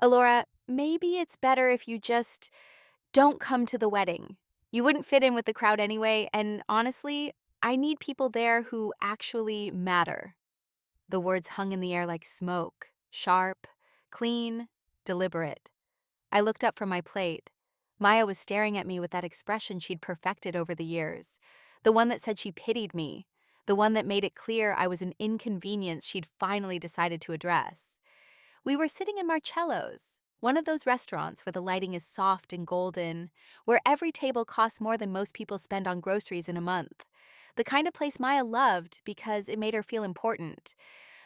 Alora, maybe it's better if you just don't come to the wedding. You wouldn't fit in with the crowd anyway, and honestly, I need people there who actually matter. The words hung in the air like smoke, sharp, clean, deliberate. I looked up from my plate. Maya was staring at me with that expression she'd perfected over the years, the one that said she pitied me, the one that made it clear I was an inconvenience she'd finally decided to address. We were sitting in Marcello's, one of those restaurants where the lighting is soft and golden, where every table costs more than most people spend on groceries in a month. The kind of place Maya loved because it made her feel important.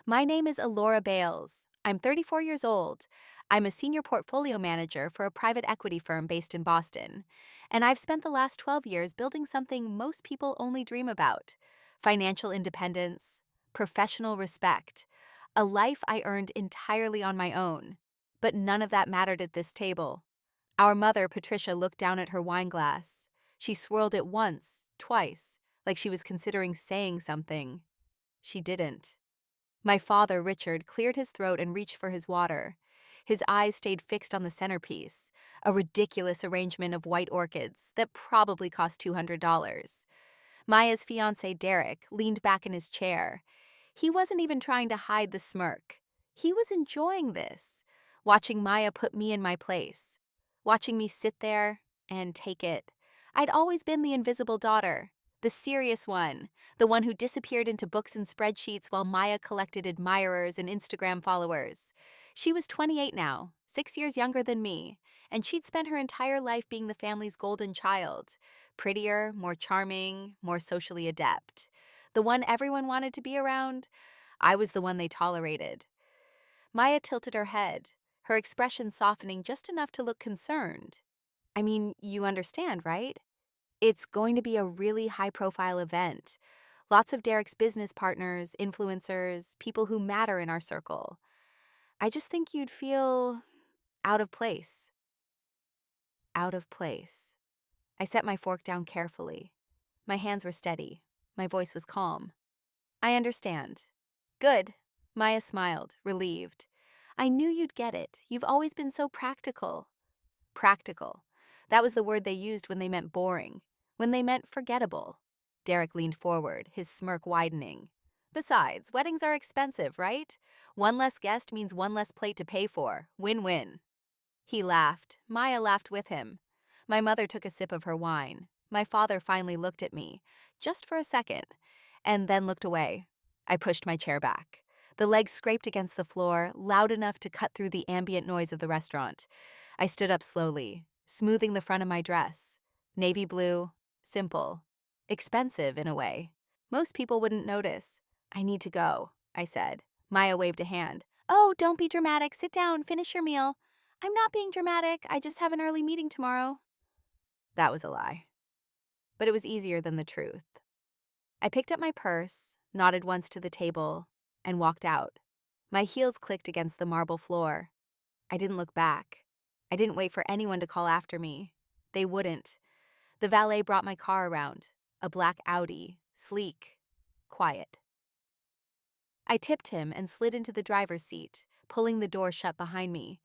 My name is Alora Bales. I'm 34 years old. I'm a senior portfolio manager for a private equity firm based in Boston. And I've spent the last 12 years building something most people only dream about: financial independence, professional respect, a life I earned entirely on my own. But none of that mattered at this table. Our mother, Patricia, looked down at her wine glass. She swirled it once, twice, like she was considering saying something. She didn't. My father, Richard, cleared his throat and reached for his water. His eyes stayed fixed on the centerpiece, a ridiculous arrangement of white orchids that probably cost $200. Maya's fiancé, Derek, leaned back in his chair. He wasn't even trying to hide the smirk. He was enjoying this, watching Maya put me in my place, watching me sit there and take it. I'd always been the invisible daughter, the serious one, the one who disappeared into books and spreadsheets while Maya collected admirers and Instagram followers. She was 28 now, 6 years younger than me, and she'd spent her entire life being the family's golden child. Prettier, more charming, more socially adept. The one everyone wanted to be around. I was the one they tolerated. Maya tilted her head, her expression softening just enough to look concerned. I mean, you understand, right? It's going to be a really high-profile event. Lots of Derek's business partners, influencers, people who matter in our circle. I just think you'd feel out of place. Out of place. I set my fork down carefully. My hands were steady. My voice was calm. I understand. Good. Maya smiled, relieved. I knew you'd get it. You've always been so practical. Practical. That was the word they used when they meant boring, when they meant forgettable. Derek leaned forward, his smirk widening. Besides, weddings are expensive, right? One less guest means one less plate to pay for. Win-win. He laughed. Maya laughed with him. My mother took a sip of her wine. My father finally looked at me, just for a second, and then looked away. I pushed my chair back. The legs scraped against the floor, loud enough to cut through the ambient noise of the restaurant. I stood up slowly, smoothing the front of my dress. Navy blue, simple, expensive in a way. Most people wouldn't notice. I need to go, I said. Maya waved a hand. Oh, don't be dramatic. Sit down, finish your meal. I'm not being dramatic. I just have an early meeting tomorrow. That was a lie. But it was easier than the truth. I picked up my purse, nodded once to the table, and walked out. My heels clicked against the marble floor. I didn't look back. I didn't wait for anyone to call after me. They wouldn't. The valet brought my car around, a black Audi, sleek, quiet. I tipped him and slid into the driver's seat, pulling the door shut behind me.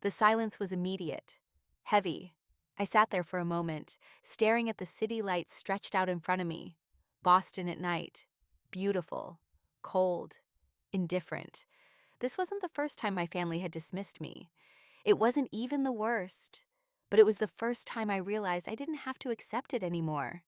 The silence was immediate, heavy. I sat there for a moment, staring at the city lights stretched out in front of me. Boston at night. Beautiful. Cold. Indifferent. This wasn't the first time my family had dismissed me. It wasn't even the worst. But it was the first time I realized I didn't have to accept it anymore.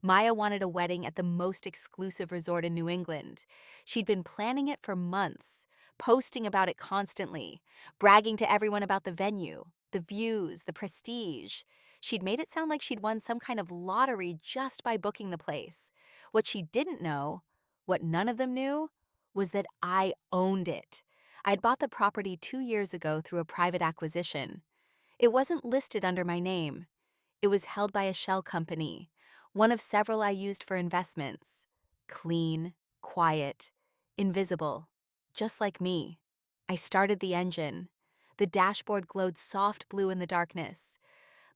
Maya wanted a wedding at the most exclusive resort in New England. She'd been planning it for months, posting about it constantly, bragging to everyone about the venue, the views, the prestige. She'd made it sound like she'd won some kind of lottery just by booking the place. What she didn't know, what none of them knew, was that I owned it. I'd bought the property 2 years ago through a private acquisition. It wasn't listed under my name. It was held by a shell company, one of several I used for investments. Clean, quiet, invisible, just like me. I started the engine. The dashboard glowed soft blue in the darkness.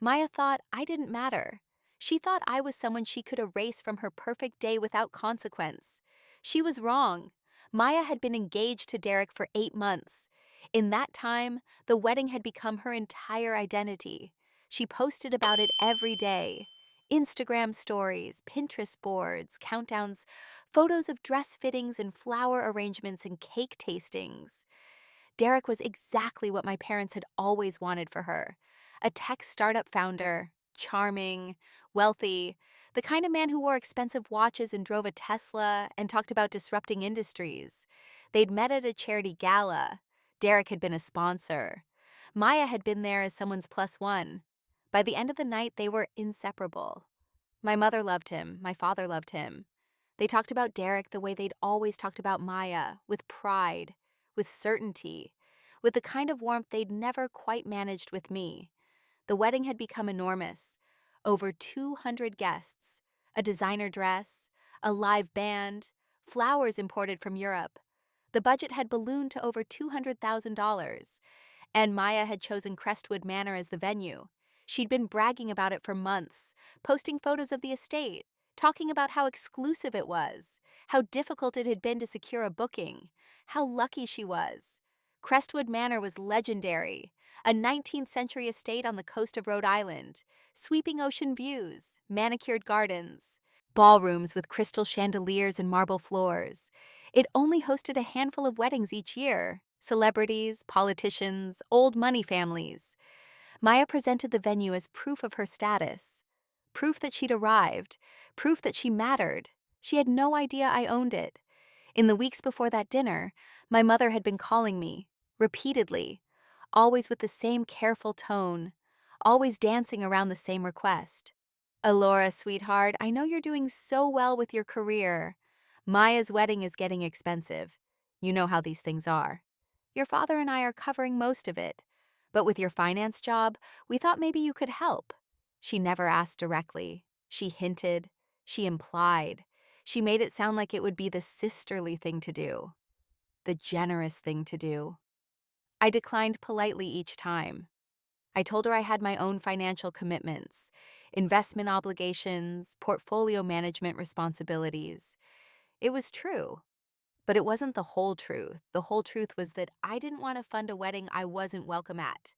Maya thought I didn't matter. She thought I was someone she could erase from her perfect day without consequence. She was wrong. Maya had been engaged to Derek for 8 months. In that time, the wedding had become her entire identity. She posted about it every day. Instagram stories, Pinterest boards, countdowns, photos of dress fittings and flower arrangements and cake tastings. Derek was exactly what my parents had always wanted for her. A tech startup founder, charming, wealthy, the kind of man who wore expensive watches and drove a Tesla and talked about disrupting industries. They'd met at a charity gala. Derek had been a sponsor. Maya had been there as someone's plus one. By the end of the night, they were inseparable. My mother loved him. My father loved him. They talked about Derek the way they'd always talked about Maya, with pride, with certainty, with the kind of warmth they'd never quite managed with me. The wedding had become enormous. Over 200 guests, a designer dress, a live band, flowers imported from Europe. The budget had ballooned to over $200,000, and Maya had chosen Crestwood Manor as the venue. She'd been bragging about it for months, posting photos of the estate, talking about how exclusive it was, how difficult it had been to secure a booking, how lucky she was. Crestwood Manor was legendary, a 19th century estate on the coast of Rhode Island, sweeping ocean views, manicured gardens, ballrooms with crystal chandeliers and marble floors. It only hosted a handful of weddings each year, celebrities, politicians, old money families. Maya presented the venue as proof of her status, proof that she'd arrived, proof that she mattered. She had no idea I owned it. In the weeks before that dinner, my mother had been calling me, repeatedly, always with the same careful tone, always dancing around the same request. Alora, sweetheart, I know you're doing so well with your career. Maya's wedding is getting expensive. You know how these things are. Your father and I are covering most of it. But with your finance job, we thought maybe you could help. She never asked directly. She hinted. She implied. She made it sound like it would be the sisterly thing to do, the generous thing to do. I declined politely each time. I told her I had my own financial commitments, investment obligations, portfolio management responsibilities. It was true, but it wasn't the whole truth. The whole truth was that I didn't want to fund a wedding I wasn't welcome at,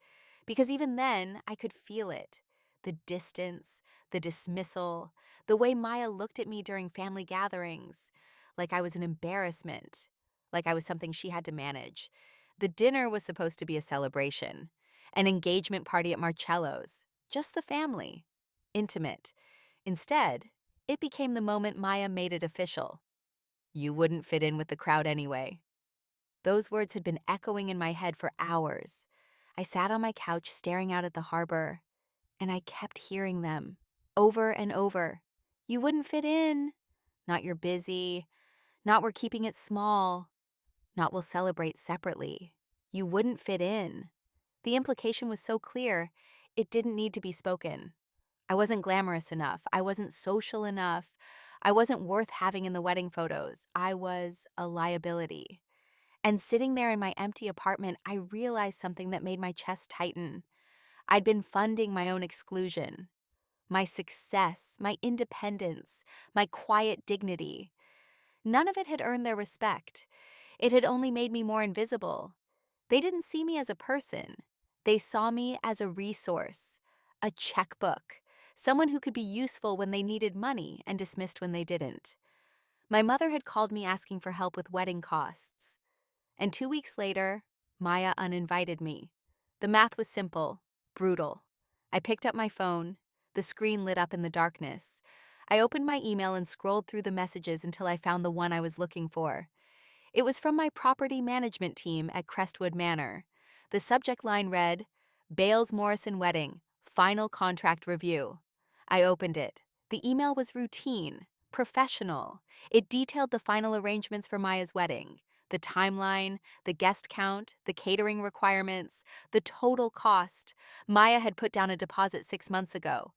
because even then I could feel it. The distance, the dismissal, the way Maya looked at me during family gatherings, like I was an embarrassment, like I was something she had to manage. The dinner was supposed to be a celebration, an engagement party at Marcello's, just the family, intimate. Instead, it became the moment Maya made it official. You wouldn't fit in with the crowd anyway. Those words had been echoing in my head for hours. I sat on my couch staring out at the harbor, and I kept hearing them, over and over. You wouldn't fit in. Not you're busy. Not we're keeping it small. Not we'll celebrate separately. You wouldn't fit in. The implication was so clear, it didn't need to be spoken. I wasn't glamorous enough. I wasn't social enough. I wasn't worth having in the wedding photos. I was a liability. And sitting there in my empty apartment, I realized something that made my chest tighten. I'd been funding my own exclusion, my success, my independence, my quiet dignity. None of it had earned their respect. It had only made me more invisible. They didn't see me as a person. They saw me as a resource, a checkbook, someone who could be useful when they needed money and dismissed when they didn't. My mother had called me asking for help with wedding costs. And 2 weeks later, Maya uninvited me. The math was simple, brutal. I picked up my phone. The screen lit up in the darkness. I opened my email and scrolled through the messages until I found the one I was looking for. It was from my property management team at Crestwood Manor. The subject line read, Bales Morrison Wedding, Final Contract Review. I opened it. The email was routine, professional. It detailed the final arrangements for Maya's wedding, the timeline, the guest count, the catering requirements, the total cost. Maya had put down a deposit 6 months ago.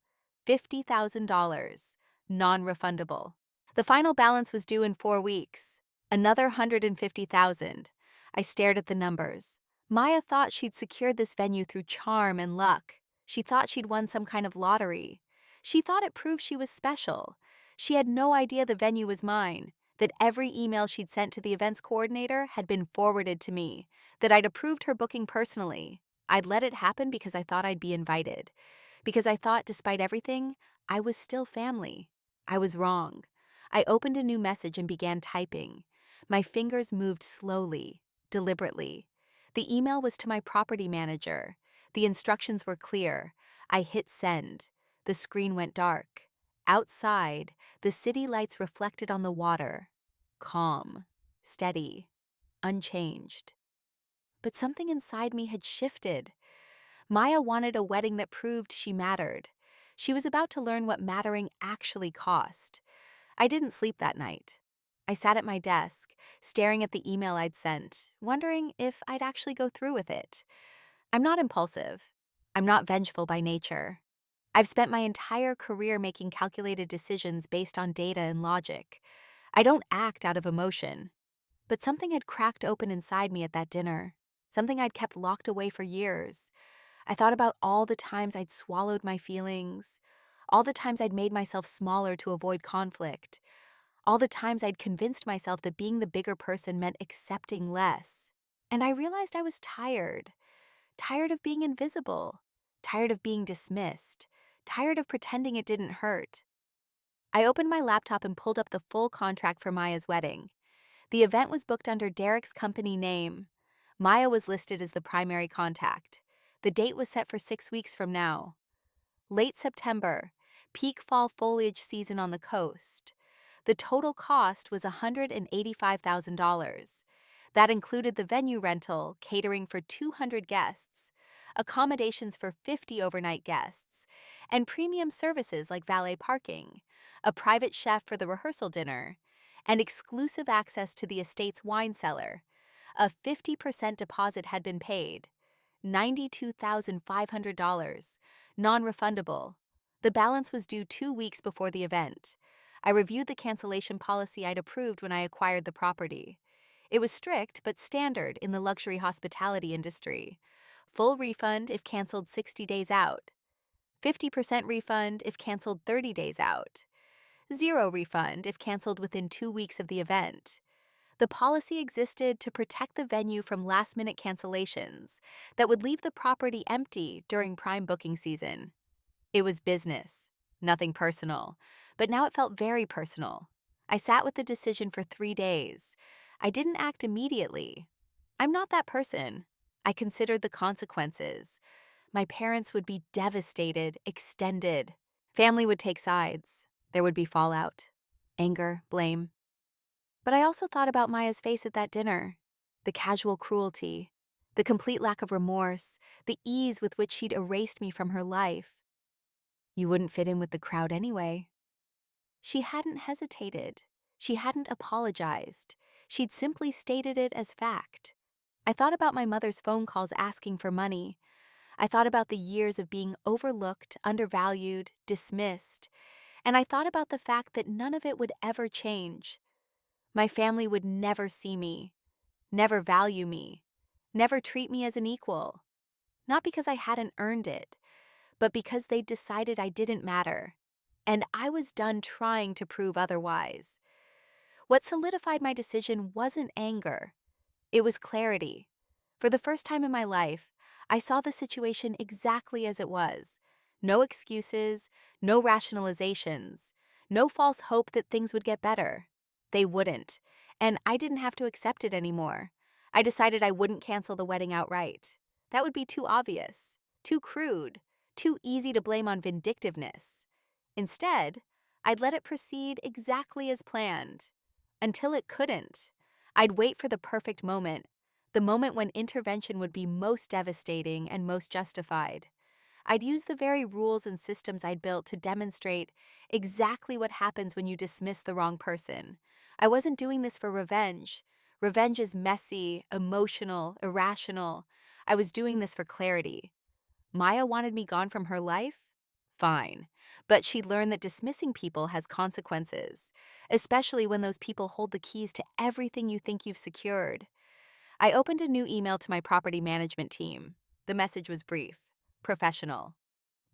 $50,000, non-refundable. The final balance was due in 4 weeks. Another 150,000. I stared at the numbers. Maya thought she'd secured this venue through charm and luck. She thought she'd won some kind of lottery. She thought it proved she was special. She had no idea the venue was mine. that every email she'd sent to the events coordinator had been forwarded to me, that I'd approved her booking personally. I'd let it happen because I thought I'd be invited, because I thought, despite everything, I was still family. I was wrong. I opened a new message and began typing. My fingers moved slowly, deliberately. The email was to my property manager. The instructions were clear. I hit send. The screen went dark. Outside, the city lights reflected on the water. Calm, steady, unchanged. But something inside me had shifted. Maya wanted a wedding that proved she mattered. She was about to learn what mattering actually cost. I didn't sleep that night. I sat at my desk, staring at the email I'd sent, wondering if I'd actually go through with it. I'm not impulsive. I'm not vengeful by nature. I've spent my entire career making calculated decisions based on data and logic. I don't act out of emotion. But something had cracked open inside me at that dinner, something I'd kept locked away for years. I thought about all the times I'd swallowed my feelings, all the times I'd made myself smaller to avoid conflict, all the times I'd convinced myself that being the bigger person meant accepting less. And I realized I was tired, tired of being invisible, tired of being dismissed, tired of pretending it didn't hurt. I opened my laptop and pulled up the full contract for Maya's wedding. The event was booked under Derek's company name. Maya was listed as the primary contact. The date was set for 6 weeks from now. Late September, peak fall foliage season on the coast. The total cost was $185,000. That included the venue rental, catering for 200 guests, accommodations for 50 overnight guests, and premium services like valet parking, a private chef for the rehearsal dinner, and exclusive access to the estate's wine cellar. A 50% deposit had been paid, $92,500, non-refundable. The balance was due 2 weeks before the event. I reviewed the cancellation policy I'd approved when I acquired the property. It was strict but standard in the luxury hospitality industry. Full refund if canceled 60 days out. 50% refund if canceled 30 days out. Zero refund if canceled within 2 weeks of the event. The policy existed to protect the venue from last-minute cancellations that would leave the property empty during prime booking season. It was business, nothing personal, but now it felt very personal. I sat with the decision for 3 days. I didn't act immediately. I'm not that person. I considered the consequences. My parents would be devastated, extended. Family would take sides. There would be fallout, anger, blame. But I also thought about Maya's face at that dinner, the casual cruelty, the complete lack of remorse, the ease with which she'd erased me from her life. You wouldn't fit in with the crowd anyway. She hadn't hesitated. She hadn't apologized. She'd simply stated it as fact. I thought about my mother's phone calls asking for money. I thought about the years of being overlooked, undervalued, dismissed. And I thought about the fact that none of it would ever change. My family would never see me, never value me, never treat me as an equal. Not because I hadn't earned it, but because they decided I didn't matter. And I was done trying to prove otherwise. What solidified my decision wasn't anger. It was clarity. For the first time in my life, I saw the situation exactly as it was. No excuses, no rationalizations, no false hope that things would get better. They wouldn't, and I didn't have to accept it anymore. I decided I wouldn't cancel the wedding outright. That would be too obvious, too crude, too easy to blame on vindictiveness. Instead, I'd let it proceed exactly as planned. Until it couldn't. I'd wait for the perfect moment, the moment when intervention would be most devastating and most justified. I'd use the very rules and systems I'd built to demonstrate exactly what happens when you dismiss the wrong person. I wasn't doing this for revenge. Revenge is messy, emotional, irrational. I was doing this for clarity. Maya wanted me gone from her life? Fine. But she'd learned that dismissing people has consequences, especially when those people hold the keys to everything you think you've secured. I opened a new email to my property management team. The message was brief, professional.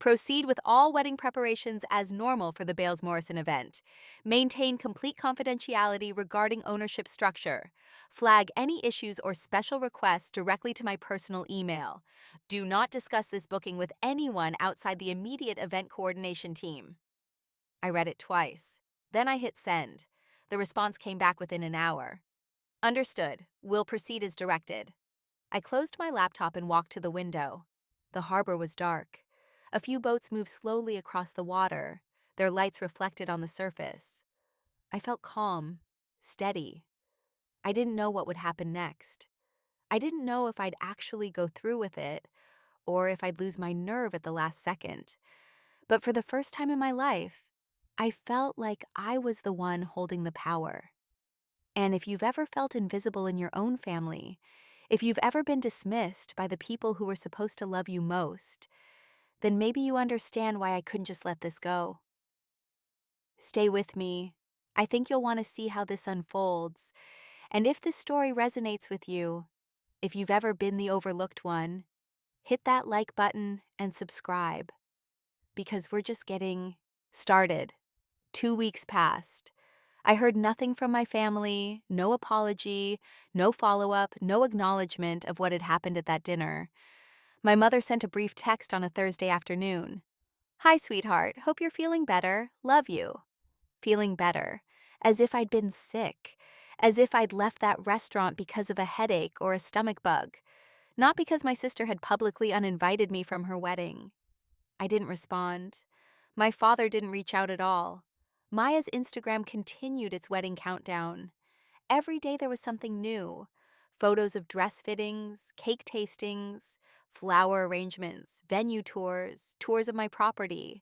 Proceed with all wedding preparations as normal for the Bales Morrison event. Maintain complete confidentiality regarding ownership structure. Flag any issues or special requests directly to my personal email. Do not discuss this booking with anyone outside the immediate event coordination team. I read it twice. Then I hit send. The response came back within an hour. Understood. Will proceed as directed. I closed my laptop and walked to the window. The harbor was dark. A few boats moved slowly across the water, their lights reflected on the surface. I felt calm, steady. I didn't know what would happen next. I didn't know if I'd actually go through with it or if I'd lose my nerve at the last second. But for the first time in my life, I felt like I was the one holding the power. And if you've ever felt invisible in your own family, if you've ever been dismissed by the people who were supposed to love you most, then maybe you understand why I couldn't just let this go. Stay with me. I think you'll want to see how this unfolds. And if this story resonates with you, if you've ever been the overlooked one, hit that like button and subscribe. Because we're just getting started. 2 weeks passed. I heard nothing from my family, no apology, no follow-up, no acknowledgement of what had happened at that dinner. My mother sent a brief text on a Thursday afternoon. Hi, sweetheart. Hope you're feeling better. Love you. Feeling better. As if I'd been sick. As if I'd left that restaurant because of a headache or a stomach bug. Not because my sister had publicly uninvited me from her wedding. I didn't respond. My father didn't reach out at all. Maya's Instagram continued its wedding countdown. Every day there was something new. Photos of dress fittings, cake tastings, flower arrangements, venue tours, tours of my property.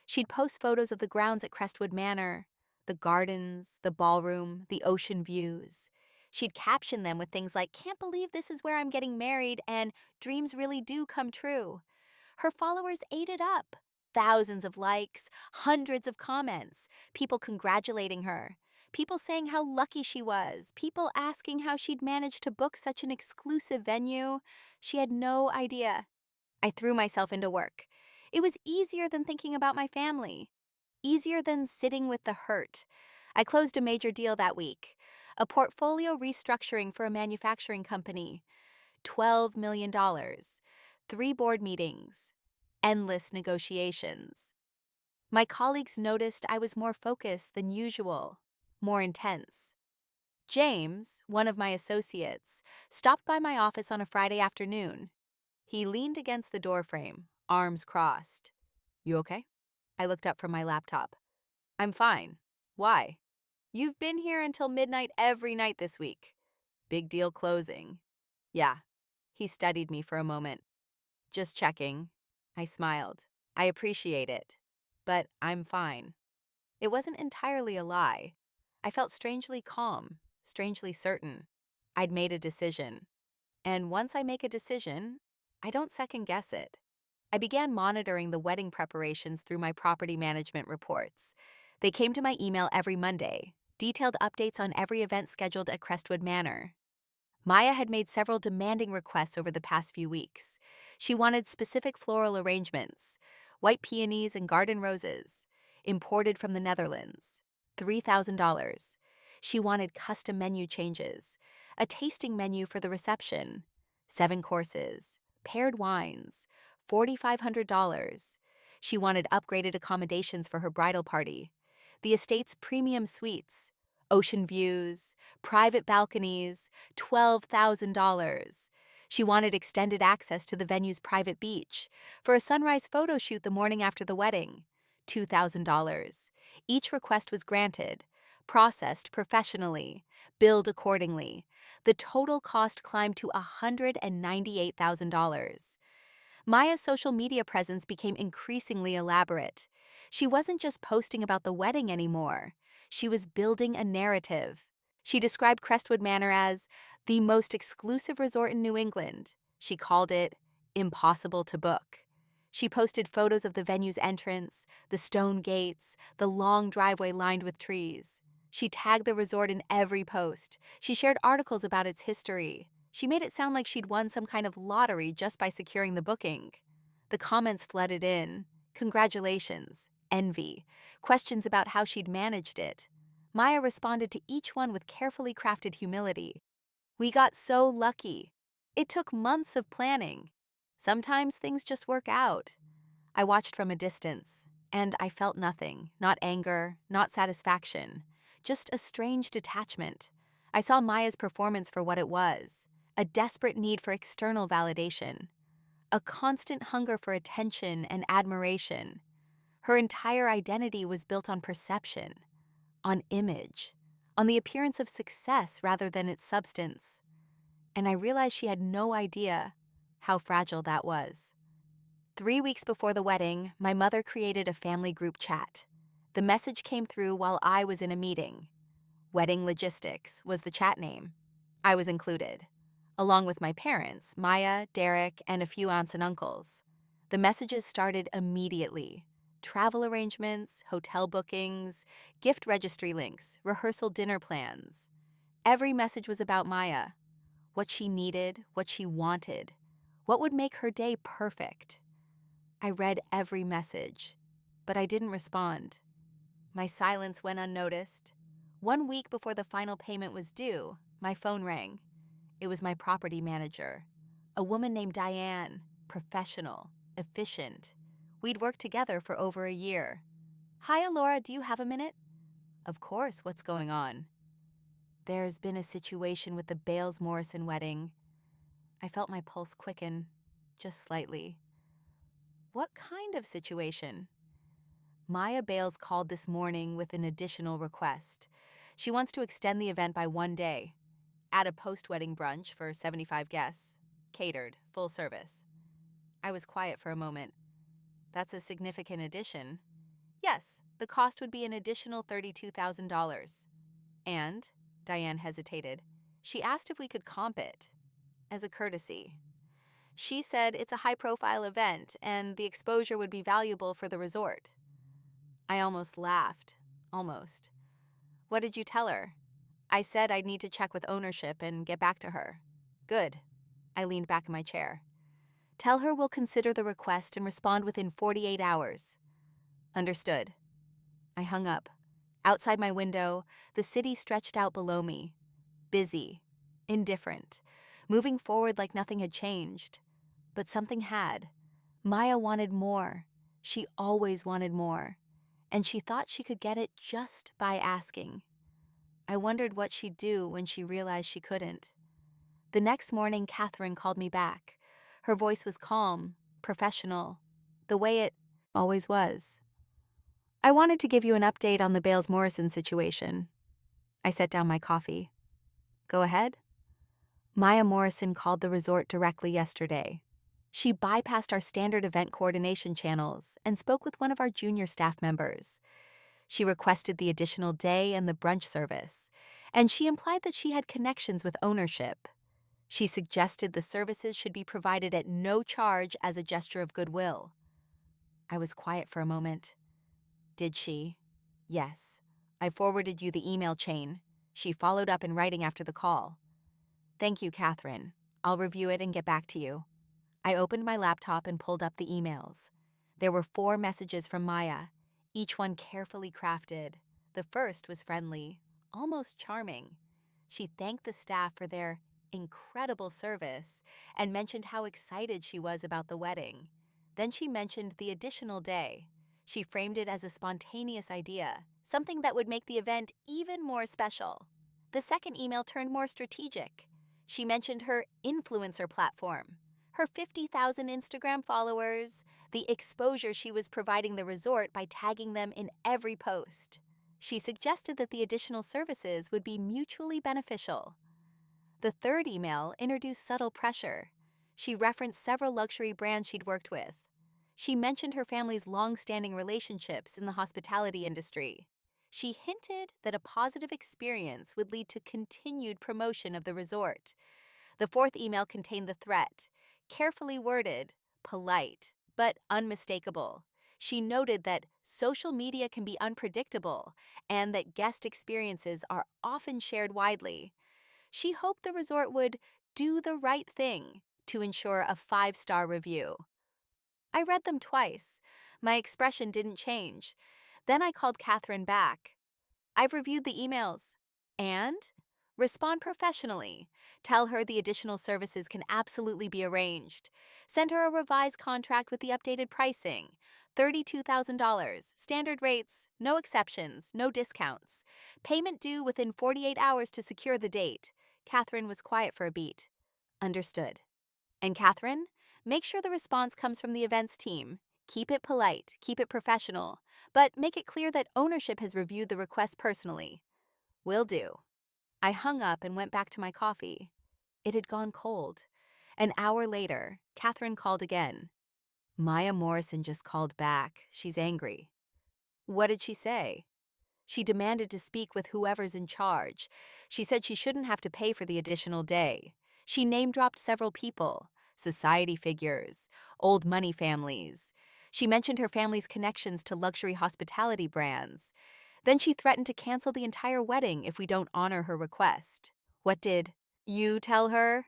She'd post photos of the grounds at Crestwood Manor, the gardens, the ballroom, the ocean views. She'd caption them with things like, "Can't believe this is where I'm getting married," and "Dreams really do come true." Her followers ate it up. Thousands of likes, hundreds of comments, people congratulating her, people saying how lucky she was, people asking how she'd managed to book such an exclusive venue. She had no idea. I threw myself into work. It was easier than thinking about my family, easier than sitting with the hurt. I closed a major deal that week, a portfolio restructuring for a manufacturing company. $12 million, 3 board meetings, endless negotiations. My colleagues noticed I was more focused than usual, more intense. James, one of my associates, stopped by my office on a Friday afternoon. He leaned against the doorframe, arms crossed. "You okay?" I looked up from my laptop. "I'm fine. Why?" "You've been here until midnight every night this week. Big deal closing." "Yeah." He studied me for a moment. "Just checking." I smiled. "I appreciate it. But I'm fine." It wasn't entirely a lie. I felt strangely calm, strangely certain. I'd made a decision. And once I make a decision, I don't second guess it. I began monitoring the wedding preparations through my property management reports. They came to my email every Monday, detailed updates on every event scheduled at Crestwood Manor. Maya had made several demanding requests over the past few weeks. She wanted specific floral arrangements, white peonies and garden roses, imported from the Netherlands, $3,000. She wanted custom menu changes, a tasting menu for the reception, 7 courses, paired wines, $4,500. She wanted upgraded accommodations for her bridal party, the estate's premium suites, ocean views, private balconies, $12,000. She wanted extended access to the venue's private beach for a sunrise photo shoot the morning after the wedding, $2,000. Each request was granted, processed professionally, billed accordingly. The total cost climbed to $198,000. Maya's social media presence became increasingly elaborate. She wasn't just posting about the wedding anymore. She was building a narrative. She described Crestwood Manor as the most exclusive resort in New England. She called it impossible to book. She posted photos of the venue's entrance, the stone gates, the long driveway lined with trees. She tagged the resort in every post. She shared articles about its history. She made it sound like she'd won some kind of lottery just by securing the booking. The comments flooded in. Congratulations, envy, questions about how she'd managed it. Maya responded to each one with carefully crafted humility. We got so lucky. It took months of planning. Sometimes things just work out. I watched from a distance, and I felt nothing, not anger, not satisfaction, just a strange detachment. I saw Maya's performance for what it was, a desperate need for external validation, a constant hunger for attention and admiration. Her entire identity was built on perception, on image, on the appearance of success rather than its substance. And I realized she had no idea how fragile that was. 3 weeks before the wedding, my mother created a family group chat. The message came through while I was in a meeting. Wedding Logistics was the chat name. I was included, along with my parents, Maya, Derek, and a few aunts and uncles. The messages started immediately. Travel arrangements, hotel bookings, gift registry links, rehearsal dinner plans. Every message was about Maya, what she needed, what she wanted, what would make her day perfect. I read every message, but I didn't respond. My silence went unnoticed. 1 week before the final payment was due, my phone rang. It was my property manager, a woman named Diane, professional, efficient. We'd worked together for over a year. Hi, Alora, do you have a minute? Of course, what's going on? There's been a situation with the Bales Morrison wedding. I felt my pulse quicken, just slightly. What kind of situation? Maya Bales called this morning with an additional request. She wants to extend the event by 1 day. Add a post-wedding brunch for 75 guests. Catered, full service. I was quiet for a moment. That's a significant addition. Yes, the cost would be an additional $32,000. And, Diane hesitated, she asked if we could comp it, as a courtesy. She said it's a high-profile event and the exposure would be valuable for the resort. I almost laughed. Almost. What did you tell her? I said I'd need to check with ownership and get back to her. Good. I leaned back in my chair. Tell her we'll consider the request and respond within 48 hours. Understood. I hung up. Outside my window, the city stretched out below me. Busy. Indifferent. Moving forward like nothing had changed. But something had. Maya wanted more. She always wanted more. And she thought she could get it just by asking. I wondered what she'd do when she realized she couldn't. The next morning, Catherine called me back. Her voice was calm, professional, the way it always was. I wanted to give you an update on the Bales Morrison situation. I set down my coffee. Go ahead. Maya Morrison called the resort directly yesterday. She bypassed our standard event coordination channels and spoke with one of our junior staff members. She requested the additional day and the brunch service, and she implied that she had connections with ownership. She suggested the services should be provided at no charge as a gesture of goodwill. I was quiet for a moment. Did she? Yes. I forwarded you the email chain. She followed up in writing after the call. Thank you, Catherine. I'll review it and get back to you. I opened my laptop and pulled up the emails. There were 4 messages from Maya, each one carefully crafted. The first was friendly, almost charming. She thanked the staff for their incredible service and mentioned how excited she was about the wedding. Then she mentioned the additional day. She framed it as a spontaneous idea, something that would make the event even more special. The second email turned more strategic. She mentioned her influencer platform, her 50,000 Instagram followers, the exposure she was providing the resort by tagging them in every post. She suggested that the additional services would be mutually beneficial. The third email introduced subtle pressure. She referenced several luxury brands she'd worked with. She mentioned her family's long-standing relationships in the hospitality industry. She hinted that a positive experience would lead to continued promotion of the resort. The fourth email contained the threat, carefully worded, polite, but unmistakable. She noted that social media can be unpredictable and that guest experiences are often shared widely. She hoped the resort would do the right thing to ensure a 5-star review. I read them twice. My expression didn't change. Then I called Catherine back. I've reviewed the emails. And? Respond professionally. Tell her the additional services can absolutely be arranged. Send her a revised contract with the updated pricing. $32,000, standard rates, no exceptions, no discounts. Payment due within 48 hours to secure the date. Catherine was quiet for a beat. Understood. And Catherine, make sure the response comes from the events team. Keep it polite, keep it professional, but make it clear that ownership has reviewed the request personally. Will do. I hung up and went back to my coffee. It had gone cold. An hour later, Catherine called again. Maya Morrison just called back. She's angry. What did she say? She demanded to speak with whoever's in charge. She said she shouldn't have to pay for the additional day. She name-dropped several people, society figures, old money families. She mentioned her family's connections to luxury hospitality brands. Then she threatened to cancel the entire wedding if we don't honor her request. What did you tell her?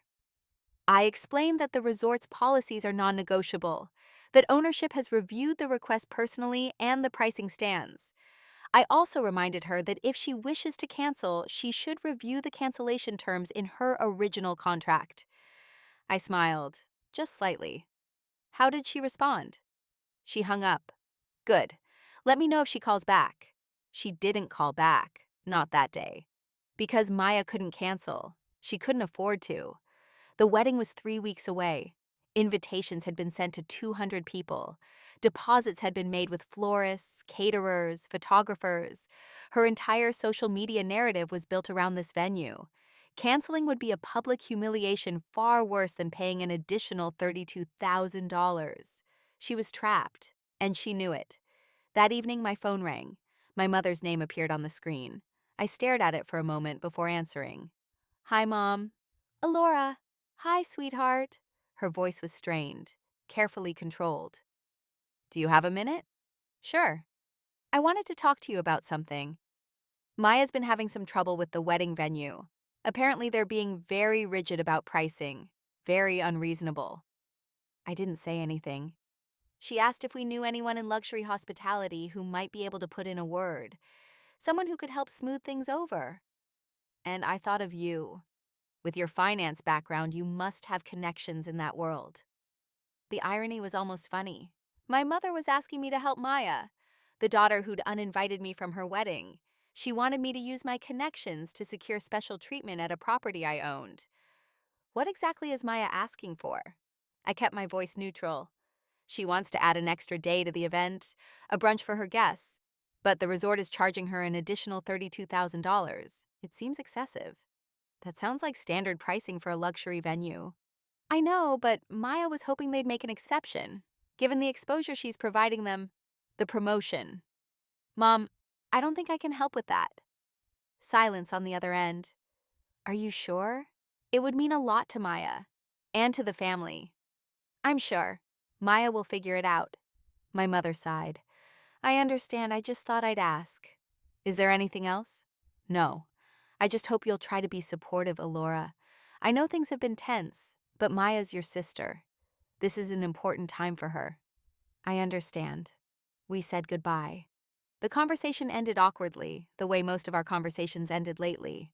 I explained that the resort's policies are non-negotiable, that ownership has reviewed the request personally and the pricing stands. I also reminded her that if she wishes to cancel, she should review the cancellation terms in her original contract. I smiled, just slightly. How did she respond? She hung up. Good. Let me know if she calls back. She didn't call back, not that day. Because Maya couldn't cancel. She couldn't afford to. The wedding was 3 weeks away. Invitations had been sent to 200 people. Deposits had been made with florists, caterers, photographers. Her entire social media narrative was built around this venue. Canceling would be a public humiliation far worse than paying an additional $32,000. She was trapped, and she knew it. That evening, my phone rang. My mother's name appeared on the screen. I stared at it for a moment before answering. Hi, Mom. Alora. Hi, sweetheart. Her voice was strained, carefully controlled. Do you have a minute? Sure. I wanted to talk to you about something. Maya's been having some trouble with the wedding venue. Apparently, they're being very rigid about pricing, very unreasonable. I didn't say anything. She asked if we knew anyone in luxury hospitality who might be able to put in a word, someone who could help smooth things over. And I thought of you. With your finance background, you must have connections in that world. The irony was almost funny. My mother was asking me to help Maya, the daughter who'd uninvited me from her wedding. She wanted me to use my connections to secure special treatment at a property I owned. What exactly is Maya asking for? I kept my voice neutral. She wants to add an extra day to the event, a brunch for her guests. But the resort is charging her an additional $32,000. It seems excessive. That sounds like standard pricing for a luxury venue. I know, but Maya was hoping they'd make an exception, given the exposure she's providing them, the promotion. Mom, I don't think I can help with that. Silence on the other end. Are you sure? It would mean a lot to Maya, and to the family. I'm sure. Maya will figure it out. My mother sighed. I understand, I just thought I'd ask. Is there anything else? No. I just hope you'll try to be supportive, Alora. I know things have been tense, but Maya's your sister. This is an important time for her. I understand. We said goodbye. The conversation ended awkwardly, the way most of our conversations ended lately.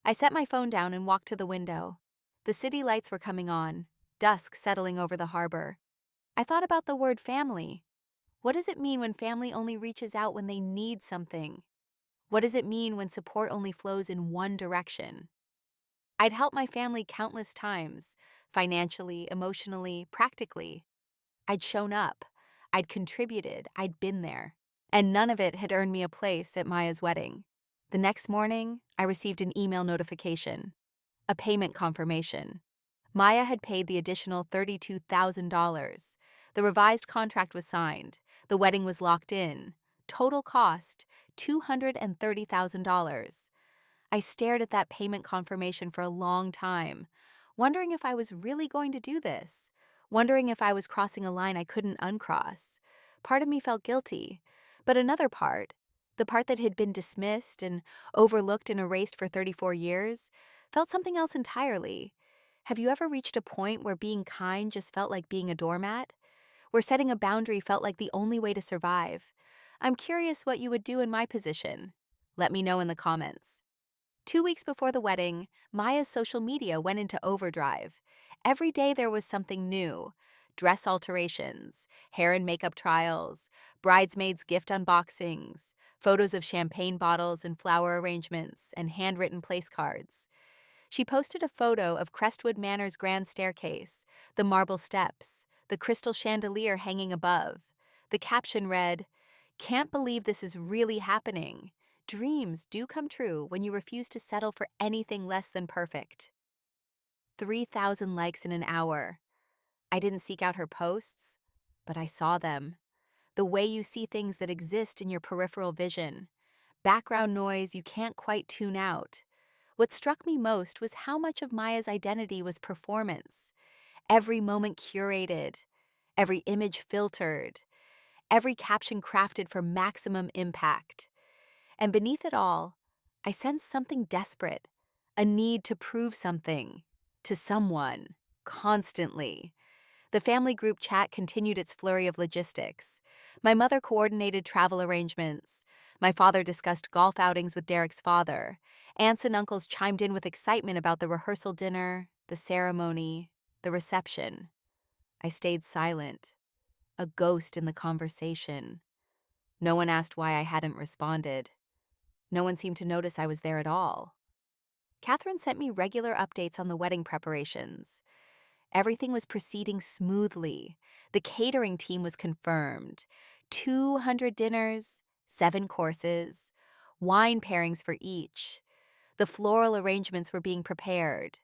I set my phone down and walked to the window. The city lights were coming on, dusk settling over the harbor. I thought about the word family. What does it mean when family only reaches out when they need something? What does it mean when support only flows in one direction? I'd helped my family countless times, financially, emotionally, practically. I'd shown up. I'd contributed. I'd been there. And none of it had earned me a place at Maya's wedding. The next morning, I received an email notification, a payment confirmation. Maya had paid the additional $32,000. The revised contract was signed. The wedding was locked in. Total cost, $230,000. I stared at that payment confirmation for a long time, wondering if I was really going to do this, wondering if I was crossing a line I couldn't uncross. Part of me felt guilty, but another part, the part that had been dismissed and overlooked and erased for 34 years, felt something else entirely. Have you ever reached a point where being kind just felt like being a doormat? where setting a boundary felt like the only way to survive. I'm curious what you would do in my position. Let me know in the comments. 2 weeks before the wedding, Maya's social media went into overdrive. Every day there was something new: dress alterations, hair and makeup trials, bridesmaids' gift unboxings, photos of champagne bottles and flower arrangements, and handwritten place cards. She posted a photo of Crestwood Manor's grand staircase, the marble steps, the crystal chandelier hanging above. The caption read, "Can't believe this is really happening. Dreams do come true when you refuse to settle for anything less than perfect." 3,000 likes in an hour. I didn't seek out her posts, but I saw them. The way you see things that exist in your peripheral vision. Background noise you can't quite tune out. What struck me most was how much of Maya's identity was performance. Every moment curated, every image filtered, every caption crafted for maximum impact. And beneath it all, I sensed something desperate, a need to prove something to someone, constantly. The family group chat continued its flurry of logistics. My mother coordinated travel arrangements. My father discussed golf outings with Derek's father. Aunts and uncles chimed in with excitement about the rehearsal dinner, the ceremony, the reception. I stayed silent, a ghost in the conversation. No one asked why I hadn't responded. No one seemed to notice I was there at all. Catherine sent me regular updates on the wedding preparations. Everything was proceeding smoothly. The catering team was confirmed. 200 dinners, 7 courses, wine pairings for each. The floral arrangements were being prepared.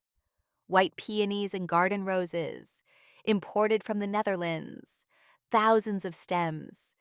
White peonies and garden roses, imported from the Netherlands. Thousands of stems.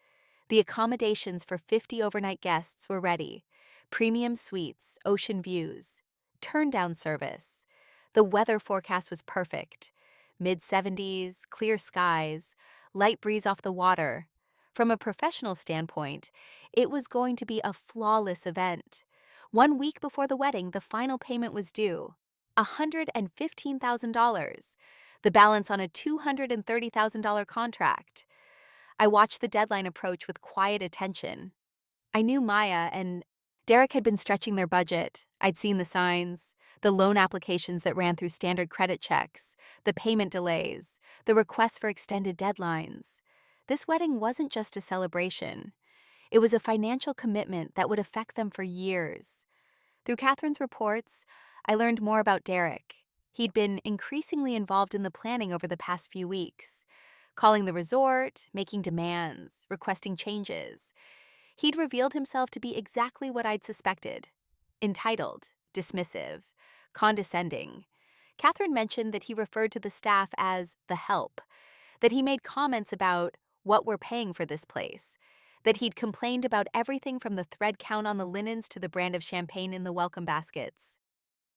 The accommodations for 50 overnight guests were ready. Premium suites, ocean views, turn-down service. The weather forecast was perfect. Mid-70s, clear skies, light breeze off the water. From a professional standpoint, it was going to be a flawless event. 1 week before the wedding, the final payment was due. $115,000, the balance on a $230,000 contract. I watched the deadline approach with quiet attention. I knew Maya and Derek had been stretching their budget. I'd seen the signs, the loan applications that ran through standard credit checks, the payment delays, the requests for extended deadlines. This wedding wasn't just a celebration. It was a financial commitment that would affect them for years. Through Catherine's reports, I learned more about Derek. He'd been increasingly involved in the planning over the past few weeks, calling the resort, making demands, requesting changes. He'd revealed himself to be exactly what I'd suspected: entitled, dismissive, condescending. Catherine mentioned that he referred to the staff as the help, that he made comments about what we're paying for this place, that he'd complained about everything from the thread count on the linens to the brand of champagne in the welcome baskets.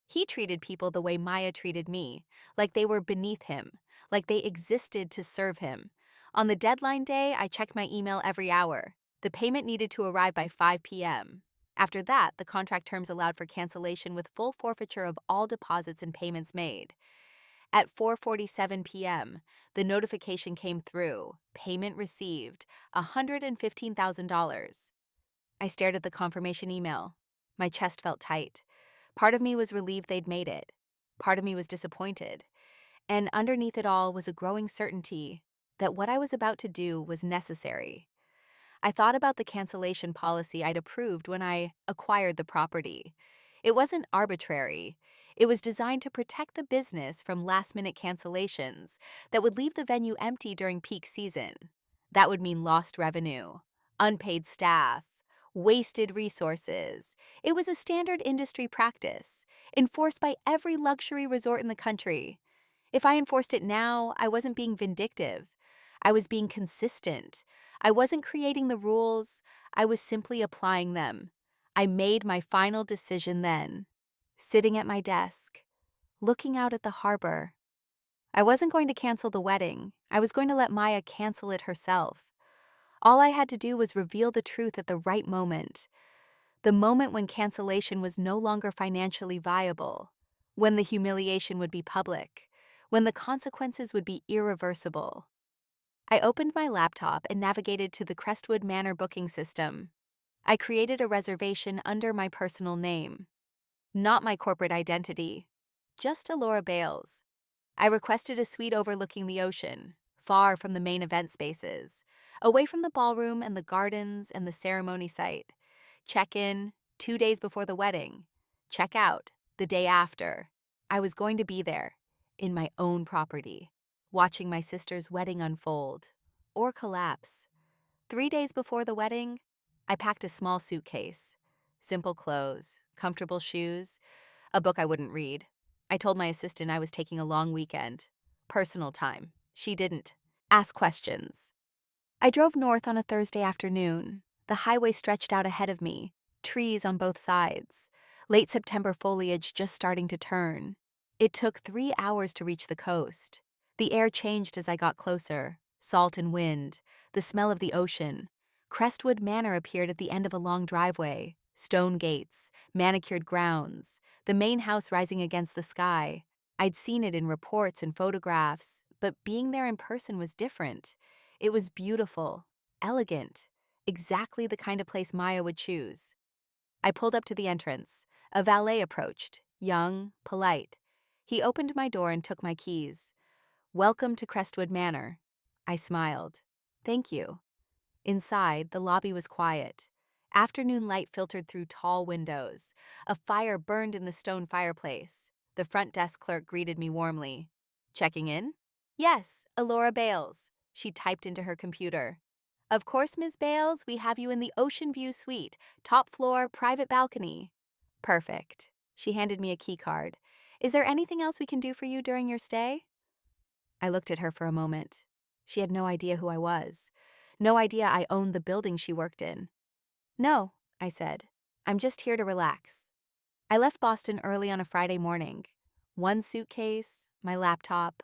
He treated people the way Maya treated me, like they were beneath him, like they existed to serve him. On the deadline day, I checked my email every hour. The payment needed to arrive by 5 p.m. After that, the contract terms allowed for cancellation with full forfeiture of all deposits and payments made. At 4:47 p.m., the notification came through. Payment received, $115,000. I stared at the confirmation email. My chest felt tight. Part of me was relieved they'd made it. Part of me was disappointed. And underneath it all was a growing certainty that what I was about to do was necessary. I thought about the cancellation policy I'd approved when I acquired the property. It wasn't arbitrary. It was designed to protect the business from last-minute cancellations that would leave the venue empty during peak season. That would mean lost revenue, unpaid staff, wasted resources. It was a standard industry practice, enforced by every luxury resort in the country. If I enforced it now, I wasn't being vindictive. I was being consistent. I wasn't creating the rules. I was simply applying them. I made my final decision then, sitting at my desk, looking out at the harbor. I wasn't going to cancel the wedding. I was going to let Maya cancel it herself. All I had to do was reveal the truth at the right moment. The moment when cancellation was no longer financially viable, when the humiliation would be public, when the consequences would be irreversible. I opened my laptop and navigated to the Crestwood Manor booking system. I created a reservation under my personal name, not my corporate identity, just Alora Bales. I requested a suite overlooking the ocean, far from the main event spaces, away from the ballroom and the gardens and the ceremony site. Check in 2 days before the wedding. Check out the day after. I was going to be there, in my own property, watching my sister's wedding unfold or collapse. 3 days before the wedding, I packed a small suitcase, simple clothes, comfortable shoes, a book I wouldn't read. I told my assistant I was taking a long weekend. Personal time. She didn't ask questions. I drove north on a Thursday afternoon. The highway stretched out ahead of me, trees on both sides, late September foliage just starting to turn. It took 3 hours to reach the coast. The air changed as I got closer, salt and wind, the smell of the ocean. Crestwood Manor appeared at the end of a long driveway, stone gates, manicured grounds, the main house rising against the sky. I'd seen it in reports and photographs, but being there in person was different. It was beautiful, elegant, exactly the kind of place Maya would choose. I pulled up to the entrance. A valet approached, young, polite. He opened my door and took my keys. "Welcome to Crestwood Manor." I smiled. "Thank you." Inside, the lobby was quiet. Afternoon light filtered through tall windows. A fire burned in the stone fireplace. The front desk clerk greeted me warmly. "Checking in?" "Yes, Alora Bales." She typed into her computer. "Of course, Ms. Bales, we have you in the Ocean View Suite, top floor, private balcony." "Perfect." She handed me a key card. "Is there anything else we can do for you during your stay?" I looked at her for a moment. She had no idea who I was. No idea I owned the building she worked in. "No," I said. "I'm just here to relax." I left Boston early on a Friday morning. One suitcase, my laptop,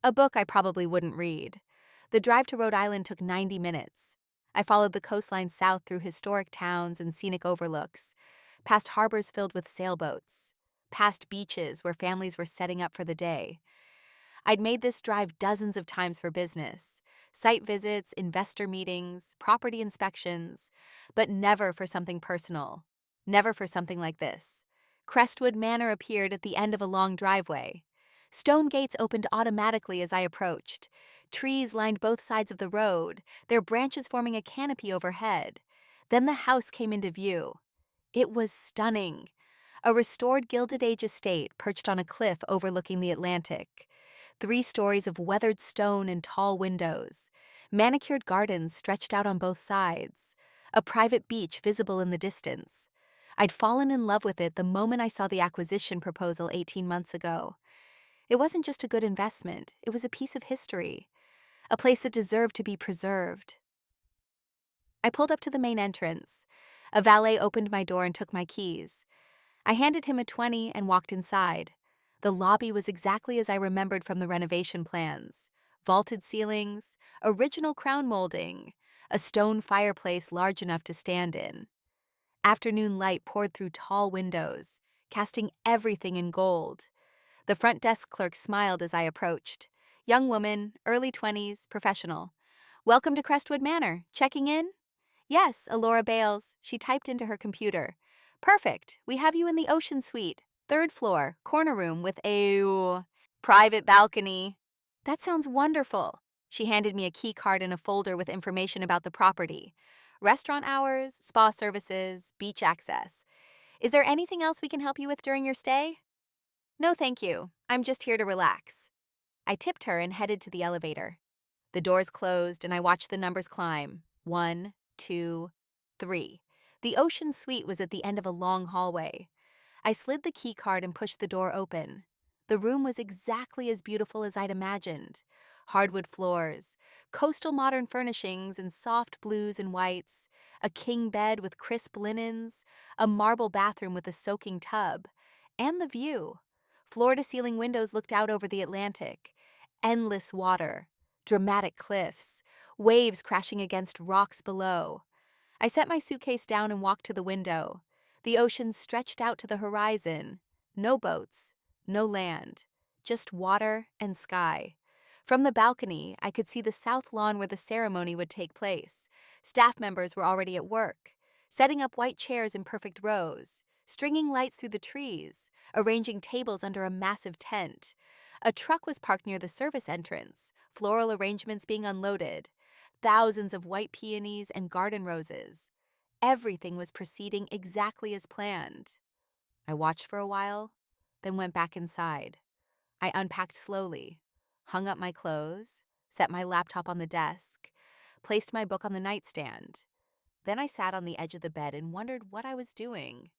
a book I probably wouldn't read. The drive to Rhode Island took 90 minutes. I followed the coastline south through historic towns and scenic overlooks, past harbors filled with sailboats, past beaches where families were setting up for the day. I'd made this drive dozens of times for business, site visits, investor meetings, property inspections, but never for something personal, never for something like this. Crestwood Manor appeared at the end of a long driveway. Stone gates opened automatically as I approached. Trees lined both sides of the road, their branches forming a canopy overhead. Then the house came into view. It was stunning. A restored Gilded Age estate perched on a cliff overlooking the Atlantic. 3 stories of weathered stone and tall windows. Manicured gardens stretched out on both sides. A private beach visible in the distance. I'd fallen in love with it the moment I saw the acquisition proposal 18 months ago. It wasn't just a good investment, it was a piece of history. A place that deserved to be preserved. I pulled up to the main entrance. A valet opened my door and took my keys. I handed him a 20 and walked inside. The lobby was exactly as I remembered from the renovation plans. Vaulted ceilings, original crown molding, a stone fireplace large enough to stand in. Afternoon light poured through tall windows, casting everything in gold. The front desk clerk smiled as I approached. "Young woman, early 20s, professional. Welcome to Crestwood Manor. Checking in?" "Yes, Alora Bales." She typed into her computer. "Perfect. We have you in the Ocean Suite, 3rd floor, corner room with a private balcony." "That sounds wonderful." She handed me a key card and a folder with information about the property. Restaurant hours, spa services, beach access. "Is there anything else we can help you with during your stay?" "No, thank you. I'm just here to relax." I tipped her and headed to the elevator. The doors closed and I watched the numbers climb. 1, 2, 3. The Ocean Suite was at the end of a long hallway. I slid the key card and pushed the door open. The room was exactly as beautiful as I'd imagined. Hardwood floors, coastal modern furnishings in soft blues and whites, a king bed with crisp linens, a marble bathroom with a soaking tub, and the view. Floor-to-ceiling windows looked out over the Atlantic. Endless water, dramatic cliffs, waves crashing against rocks below. I set my suitcase down and walked to the window. The ocean stretched out to the horizon. No boats, no land, just water and sky. From the balcony, I could see the south lawn where the ceremony would take place. Staff members were already at work, setting up white chairs in perfect rows, stringing lights through the trees, arranging tables under a massive tent. A truck was parked near the service entrance, floral arrangements being unloaded, thousands of white peonies and garden roses. Everything was proceeding exactly as planned. I watched for a while, then went back inside. I unpacked slowly, hung up my clothes, set my laptop on the desk, placed my book on the nightstand. Then I sat on the edge of the bed and wondered what I was doing.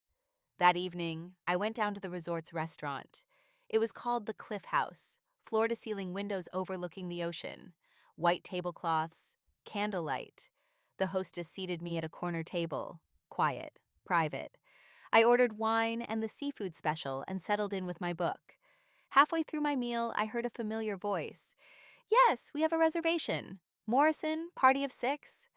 That evening, I went down to the resort's restaurant. It was called the Cliff House, floor-to-ceiling windows overlooking the ocean, white tablecloths, candlelight. The hostess seated me at a corner table, quiet, private. I ordered wine and the seafood special and settled in with my book. Halfway through my meal, I heard a familiar voice. "Yes, we have a reservation. Morrison, party of 6?"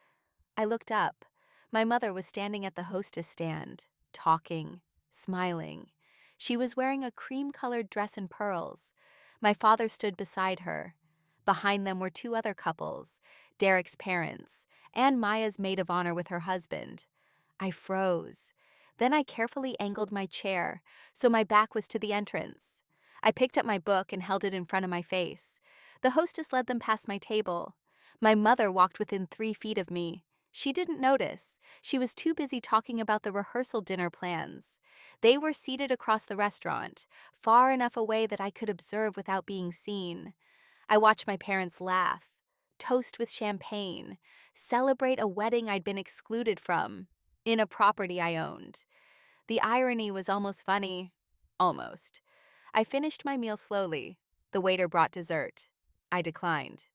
I looked up. My mother was standing at the hostess stand, talking, smiling. She was wearing a cream-colored dress and pearls. My father stood beside her. Behind them were two other couples, Derek's parents, and Maya's maid of honor with her husband. I froze. Then I carefully angled my chair, so my back was to the entrance. I picked up my book and held it in front of my face. The hostess led them past my table. My mother walked within 3 feet of me. She didn't notice. She was too busy talking about the rehearsal dinner plans. They were seated across the restaurant, far enough away that I could observe without being seen. I watched my parents laugh, toast with champagne, celebrate a wedding I'd been excluded from, in a property I owned. The irony was almost funny. Almost. I finished my meal slowly. The waiter brought dessert. I declined.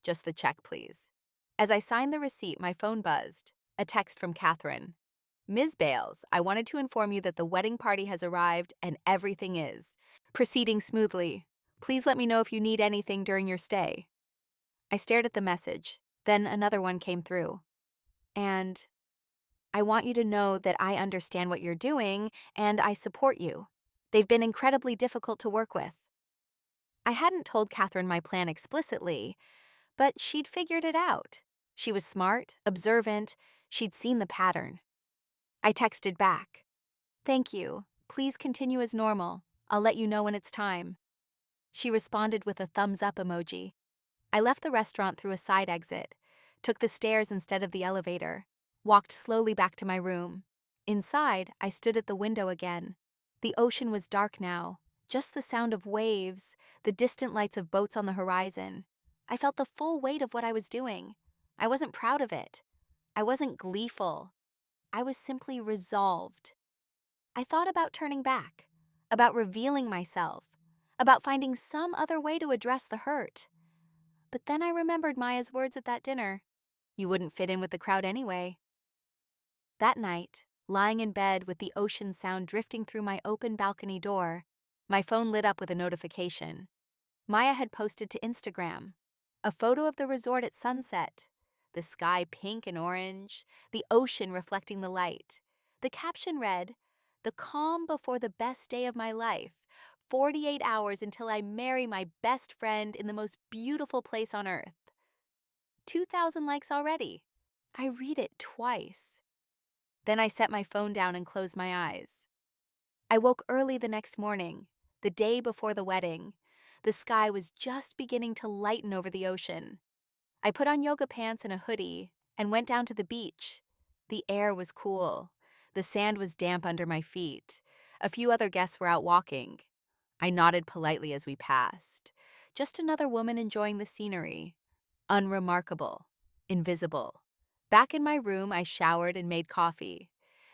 "Just the check, please." As I signed the receipt, my phone buzzed. A text from Catherine. "Ms. Bales, I wanted to inform you that the wedding party has arrived and everything is proceeding smoothly. Please let me know if you need anything during your stay." I stared at the message. Then another one came through. "And I want you to know that I understand what you're doing and I support you. They've been incredibly difficult to work with." I hadn't told Catherine my plan explicitly, but she'd figured it out. She was smart, observant, she'd seen the pattern. I texted back, "Thank you. Please continue as normal. I'll let you know when it's time." She responded with a thumbs up emoji. I left the restaurant through a side exit, took the stairs instead of the elevator, walked slowly back to my room. Inside, I stood at the window again. The ocean was dark now, just the sound of waves, the distant lights of boats on the horizon. I felt the full weight of what I was doing. I wasn't proud of it. I wasn't gleeful. I was simply resolved. I thought about turning back, about revealing myself, about finding some other way to address the hurt. But then I remembered Maya's words at that dinner. "You wouldn't fit in with the crowd anyway." That night, lying in bed with the ocean sound drifting through my open balcony door, my phone lit up with a notification. Maya had posted to Instagram a photo of the resort at sunset, the sky pink and orange, the ocean reflecting the light. The caption read, "The calm before the best day of my life, 48 hours until I marry my best friend in the most beautiful place on earth." 2,000 likes already. I read it twice. Then I set my phone down and closed my eyes. I woke early the next morning, the day before the wedding. The sky was just beginning to lighten over the ocean. I put on yoga pants and a hoodie and went down to the beach. The air was cool. The sand was damp under my feet. A few other guests were out walking. I nodded politely as we passed. Just another woman enjoying the scenery. Unremarkable. Invisible. Back in my room, I showered and made coffee.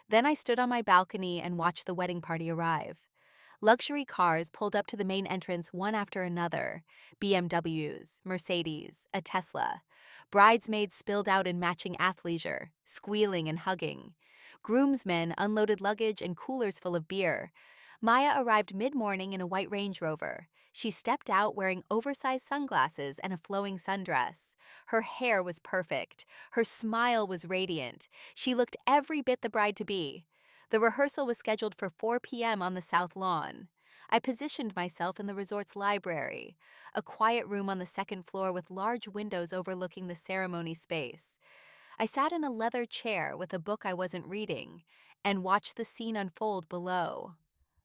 Then I stood on my balcony and watched the wedding party arrive. Luxury cars pulled up to the main entrance one after another. BMWs, Mercedes, a Tesla. Bridesmaids spilled out in matching athleisure, squealing and hugging. Groomsmen unloaded luggage and coolers full of beer. Maya arrived mid-morning in a white Range Rover. She stepped out wearing oversized sunglasses and a flowing sundress. Her hair was perfect. Her smile was radiant. She looked every bit the bride-to-be. The rehearsal was scheduled for 4 p.m. on the South Lawn. I positioned myself in the resort's library, a quiet room on the second floor with large windows overlooking the ceremony space. I sat in a leather chair with a book I wasn't reading and watched the scene unfold below.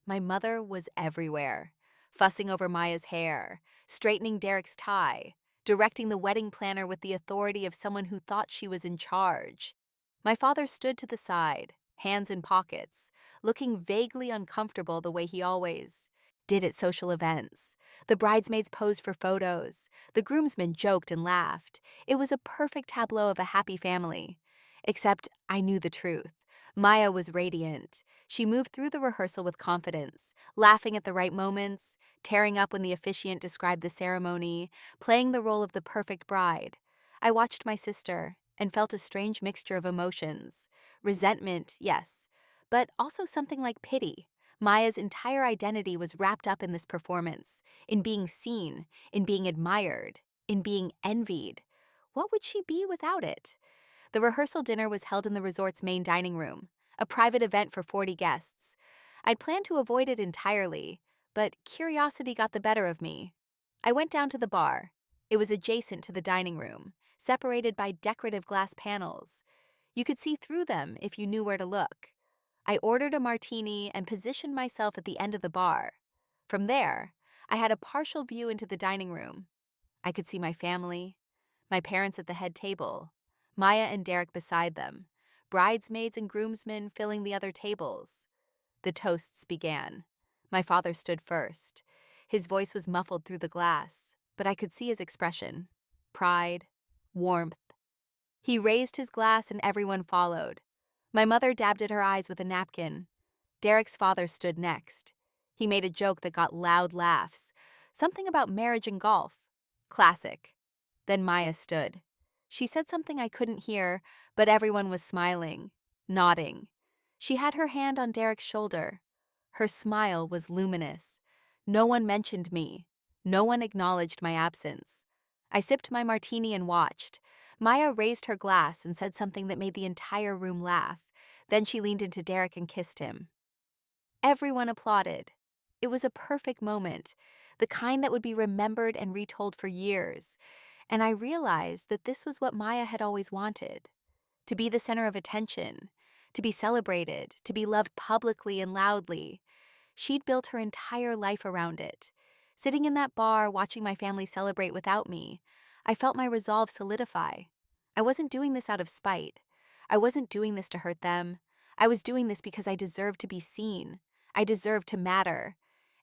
My mother was everywhere, fussing over Maya's hair, straightening Derek's tie, directing the wedding planner with the authority of someone who thought she was in charge. My father stood to the side, hands in pockets, looking vaguely uncomfortable the way he always did at social events. The bridesmaids posed for photos. The groomsmen joked and laughed. It was a perfect tableau of a happy family. Except I knew the truth. Maya was radiant. She moved through the rehearsal with confidence, laughing at the right moments, tearing up when the officiant described the ceremony, playing the role of the perfect bride. I watched my sister and felt a strange mixture of emotions. Resentment, yes, but also something like pity. Maya's entire identity was wrapped up in this performance, in being seen, in being admired, in being envied. What would she be without it? The rehearsal dinner was held in the resort's main dining room, a private event for 40 guests. I'd planned to avoid it entirely, but curiosity got the better of me. I went down to the bar. It was adjacent to the dining room, separated by decorative glass panels. You could see through them if you knew where to look. I ordered a martini and positioned myself at the end of the bar. From there, I had a partial view into the dining room. I could see my family, my parents at the head table, Maya and Derek beside them, bridesmaids and groomsmen filling the other tables. The toasts began. My father stood first. His voice was muffled through the glass, but I could see his expression. Pride, warmth. He raised his glass and everyone followed. My mother dabbed at her eyes with a napkin. Derek's father stood next. He made a joke that got loud laughs. Something about marriage and golf. Classic. Then Maya stood. She said something I couldn't hear, but everyone was smiling, nodding. She had her hand on Derek's shoulder. Her smile was luminous. No one mentioned me. No one acknowledged my absence. I sipped my martini and watched. Maya raised her glass and said something that made the entire room laugh. Then she leaned into Derek and kissed him. Everyone applauded. It was a perfect moment, the kind that would be remembered and retold for years. And I realized that this was what Maya had always wanted. To be the center of attention, to be celebrated, to be loved publicly and loudly. She'd built her entire life around it. Sitting in that bar, watching my family celebrate without me, I felt my resolve solidify. I wasn't doing this out of spite. I wasn't doing this to hurt them. I was doing this because I deserved to be seen. I deserved to matter.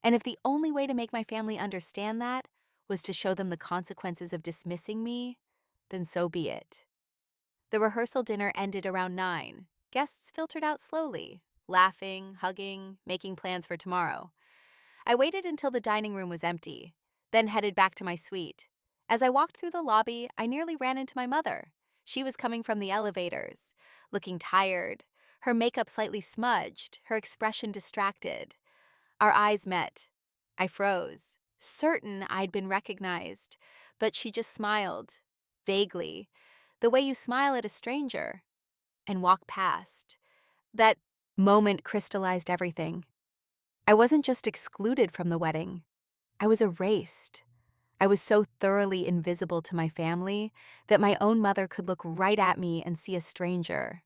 And if the only way to make my family understand that was to show them the consequences of dismissing me, then so be it. The rehearsal dinner ended around 9. Guests filtered out slowly, laughing, hugging, making plans for tomorrow. I waited until the dining room was empty, then headed back to my suite. As I walked through the lobby, I nearly ran into my mother. She was coming from the elevators, looking tired, her makeup slightly smudged, her expression distracted. Our eyes met. I froze, certain I'd been recognized, but she just smiled, vaguely, the way you smile at a stranger, and walked past. That moment crystallized everything. I wasn't just excluded from the wedding. I was erased. I was so thoroughly invisible to my family that my own mother could look right at me and see a stranger.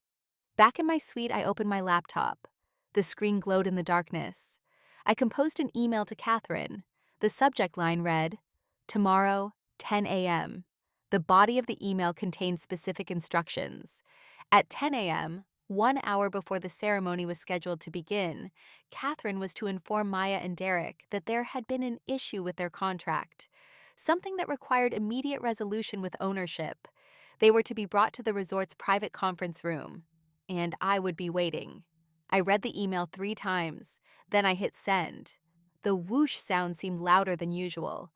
Back in my suite, I opened my laptop. The screen glowed in the darkness. I composed an email to Catherine. The subject line read, "Tomorrow, 10 a.m." The body of the email contained specific instructions. At 10 a.m., 1 hour before the ceremony was scheduled to begin, Catherine was to inform Maya and Derek that there had been an issue with their contract, something that required immediate resolution with ownership. They were to be brought to the resort's private conference room, and I would be waiting. I read the email 3 times, then I hit send. The whoosh sound seemed louder than usual.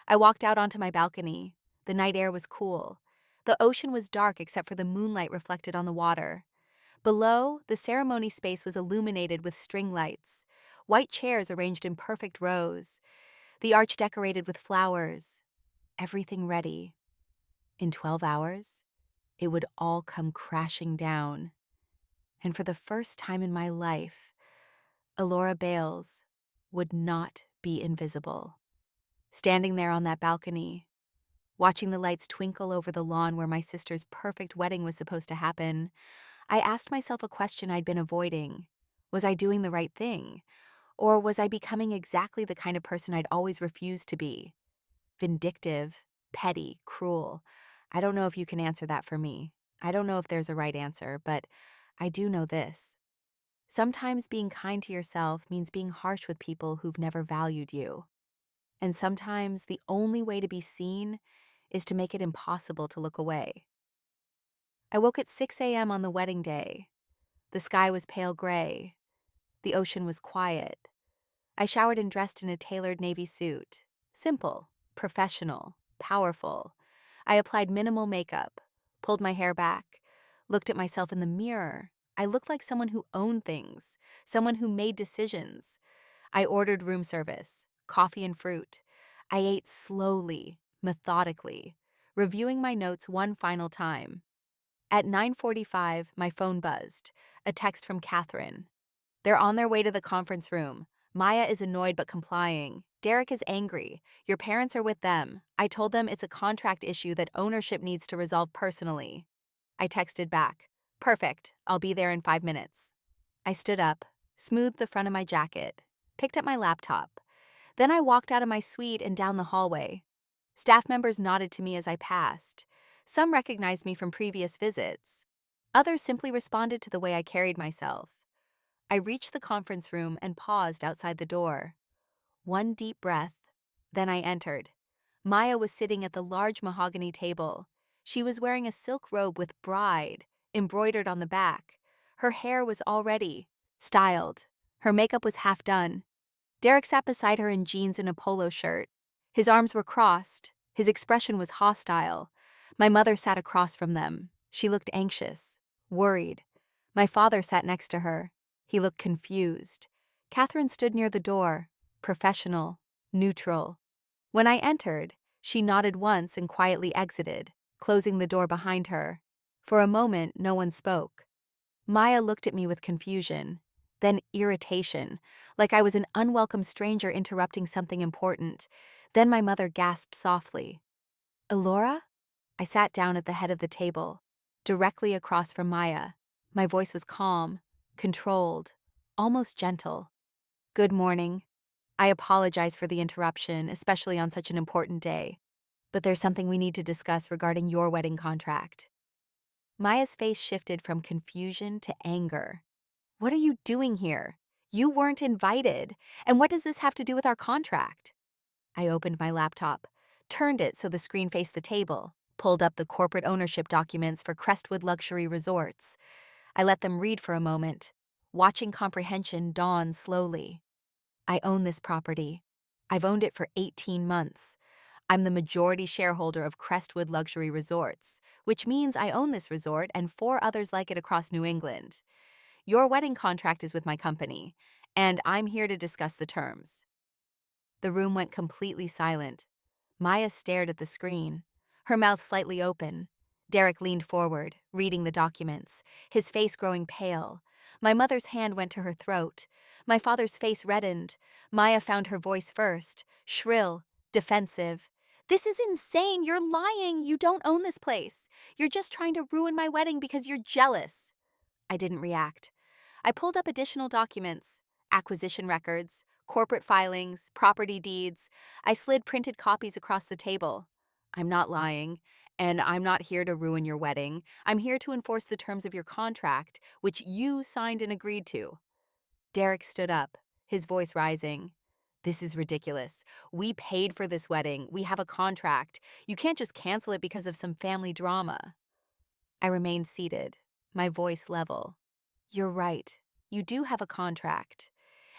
I walked out onto my balcony. The night air was cool. The ocean was dark except for the moonlight reflected on the water. Below, the ceremony space was illuminated with string lights, white chairs arranged in perfect rows, the arch decorated with flowers, everything ready. In 12 hours, it would all come crashing down. And for the first time in my life, Alora Bales would not be invisible. Standing there on that balcony, watching the lights twinkle over the lawn where my sister's perfect wedding was supposed to happen, I asked myself a question I'd been avoiding. Was I doing the right thing? Or was I becoming exactly the kind of person I'd always refused to be? Vindictive, petty, cruel. I don't know if you can answer that for me. I don't know if there's a right answer, but I do know this. Sometimes being kind to yourself means being harsh with people who've never valued you. And sometimes the only way to be seen is to make it impossible to look away. I woke at 6 a.m. on the wedding day. The sky was pale gray. The ocean was quiet. I showered and dressed in a tailored navy suit. Simple, professional, powerful. I applied minimal makeup, pulled my hair back, looked at myself in the mirror. I looked like someone who owned things, someone who made decisions. I ordered room service, coffee and fruit. I ate slowly, methodically, reviewing my notes one final time. At 9:45, my phone buzzed. A text from Catherine. They're on their way to the conference room. Maya is annoyed but complying. Derek is angry. Your parents are with them. I told them it's a contract issue that ownership needs to resolve personally. I texted back. Perfect. I'll be there in 5 minutes. I stood up, smoothed the front of my jacket, picked up my laptop. Then I walked out of my suite and down the hallway. Staff members nodded to me as I passed. Some recognized me from previous visits. Others simply responded to the way I carried myself. I reached the conference room and paused outside the door. One deep breath, then I entered. Maya was sitting at the large mahogany table. She was wearing a silk robe with bride embroidered on the back. Her hair was all ready, styled. Her makeup was half done. Derek sat beside her in jeans and a polo shirt. His arms were crossed. His expression was hostile. My mother sat across from them. She looked anxious, worried. My father sat next to her. He looked confused. Catherine stood near the door, professional, neutral. When I entered, she nodded once and quietly exited, closing the door behind her. For a moment, no one spoke. Maya looked at me with confusion, then irritation, like I was an unwelcome stranger interrupting something important. Then my mother gasped softly. Elora? I sat down at the head of the table, directly across from Maya. My voice was calm, controlled, almost gentle. Good morning. I apologize for the interruption, especially on such an important day. But there's something we need to discuss regarding your wedding contract. Maya's face shifted from confusion to anger. What are you doing here? You weren't invited. And what does this have to do with our contract? I opened my laptop, turned it so the screen faced the table, pulled up the corporate ownership documents for Crestwood Luxury Resorts. I let them read for a moment, watching comprehension dawn slowly. I own this property. I've owned it for 18 months. I'm the majority shareholder of Crestwood Luxury Resorts, which means I own this resort and 4 others like it across New England. Your wedding contract is with my company, and I'm here to discuss the terms. The room went completely silent. Maya stared at the screen, her mouth slightly open. Derek leaned forward, reading the documents, his face growing pale. My mother's hand went to her throat. My father's face reddened. Maya found her voice first, shrill, defensive. This is insane! You're lying! You don't own this place! You're just trying to ruin my wedding because you're jealous! I didn't react. I pulled up additional documents, acquisition records, corporate filings, property deeds. I slid printed copies across the table. I'm not lying, and I'm not here to ruin your wedding. I'm here to enforce the terms of your contract, which you signed and agreed to. Derek stood up, his voice rising. This is ridiculous. We paid for this wedding. We have a contract. You can't just cancel it because of some family drama. I remained seated, my voice level. You're right. You do have a contract.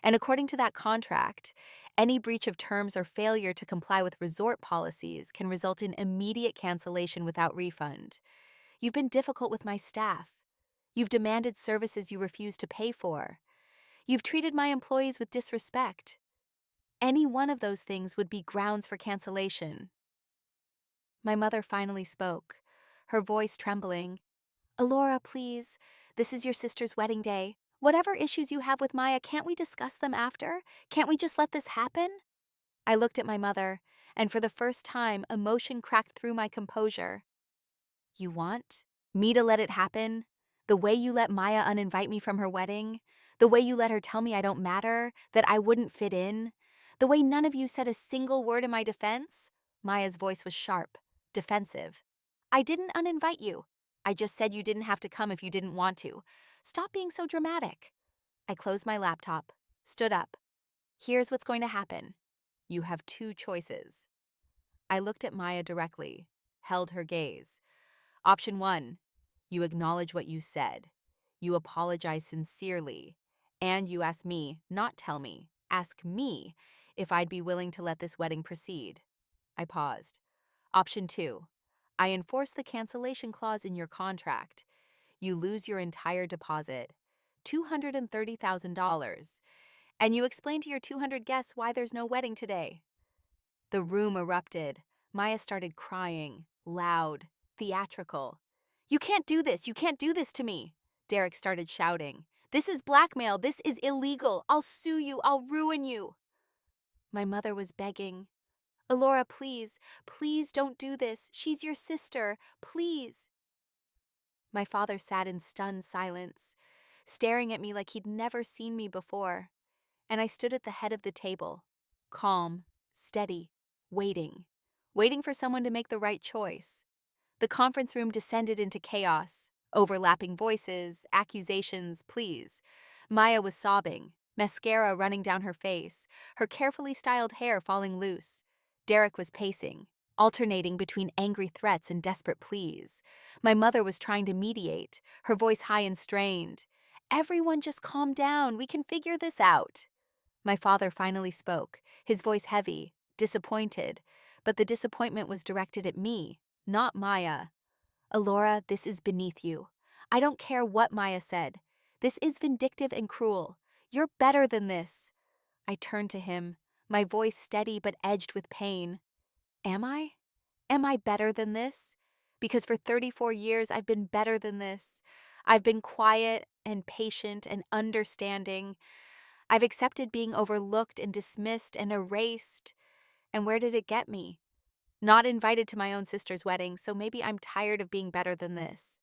And according to that contract, any breach of terms or failure to comply with resort policies can result in immediate cancellation without refund. You've been difficult with my staff. You've demanded services you refuse to pay for. You've treated my employees with disrespect. Any one of those things would be grounds for cancellation. My mother finally spoke, her voice trembling. Elora, please. This is your sister's wedding day. Whatever issues you have with Maya, can't we discuss them after? Can't we just let this happen? I looked at my mother, and for the first time, emotion cracked through my composure. You want me to let it happen? The way you let Maya uninvite me from her wedding? The way you let her tell me I don't matter, that I wouldn't fit in? The way none of you said a single word in my defense? Maya's voice was sharp, defensive. I didn't uninvite you. I just said you didn't have to come if you didn't want to. Stop being so dramatic. I closed my laptop, stood up. Here's what's going to happen. You have two choices. I looked at Maya directly, held her gaze. Option 1, you acknowledge what you said. You apologize sincerely. And you ask me, not tell me, ask me if I'd be willing to let this wedding proceed. I paused. Option 2, I enforce the cancellation clause in your contract. You lose your entire deposit, $230,000, and you explain to your 200 guests why there's no wedding today. The room erupted. Maya started crying, loud, theatrical. You can't do this! You can't do this to me! Derek started shouting. This is blackmail! This is illegal! I'll sue you! I'll ruin you! My mother was begging. Alora, please, please don't do this. She's your sister. Please. My father sat in stunned silence, staring at me like he'd never seen me before. And I stood at the head of the table, calm, steady, waiting for someone to make the right choice. The conference room descended into chaos, overlapping voices, accusations, pleas. Maya was sobbing, mascara running down her face, her carefully styled hair falling loose. Derek was pacing, alternating between angry threats and desperate pleas. My mother was trying to mediate, her voice high and strained. Everyone just calm down, we can figure this out. My father finally spoke, his voice heavy, disappointed, but the disappointment was directed at me, not Maya. Alora, this is beneath you. I don't care what Maya said. This is vindictive and cruel. You're better than this. I turned to him, my voice steady but edged with pain. Am I? Am I better than this? Because for 34 years, I've been better than this. I've been quiet and patient and understanding. I've accepted being overlooked and dismissed and erased. And where did it get me? Not invited to my own sister's wedding, so maybe I'm tired of being better than this.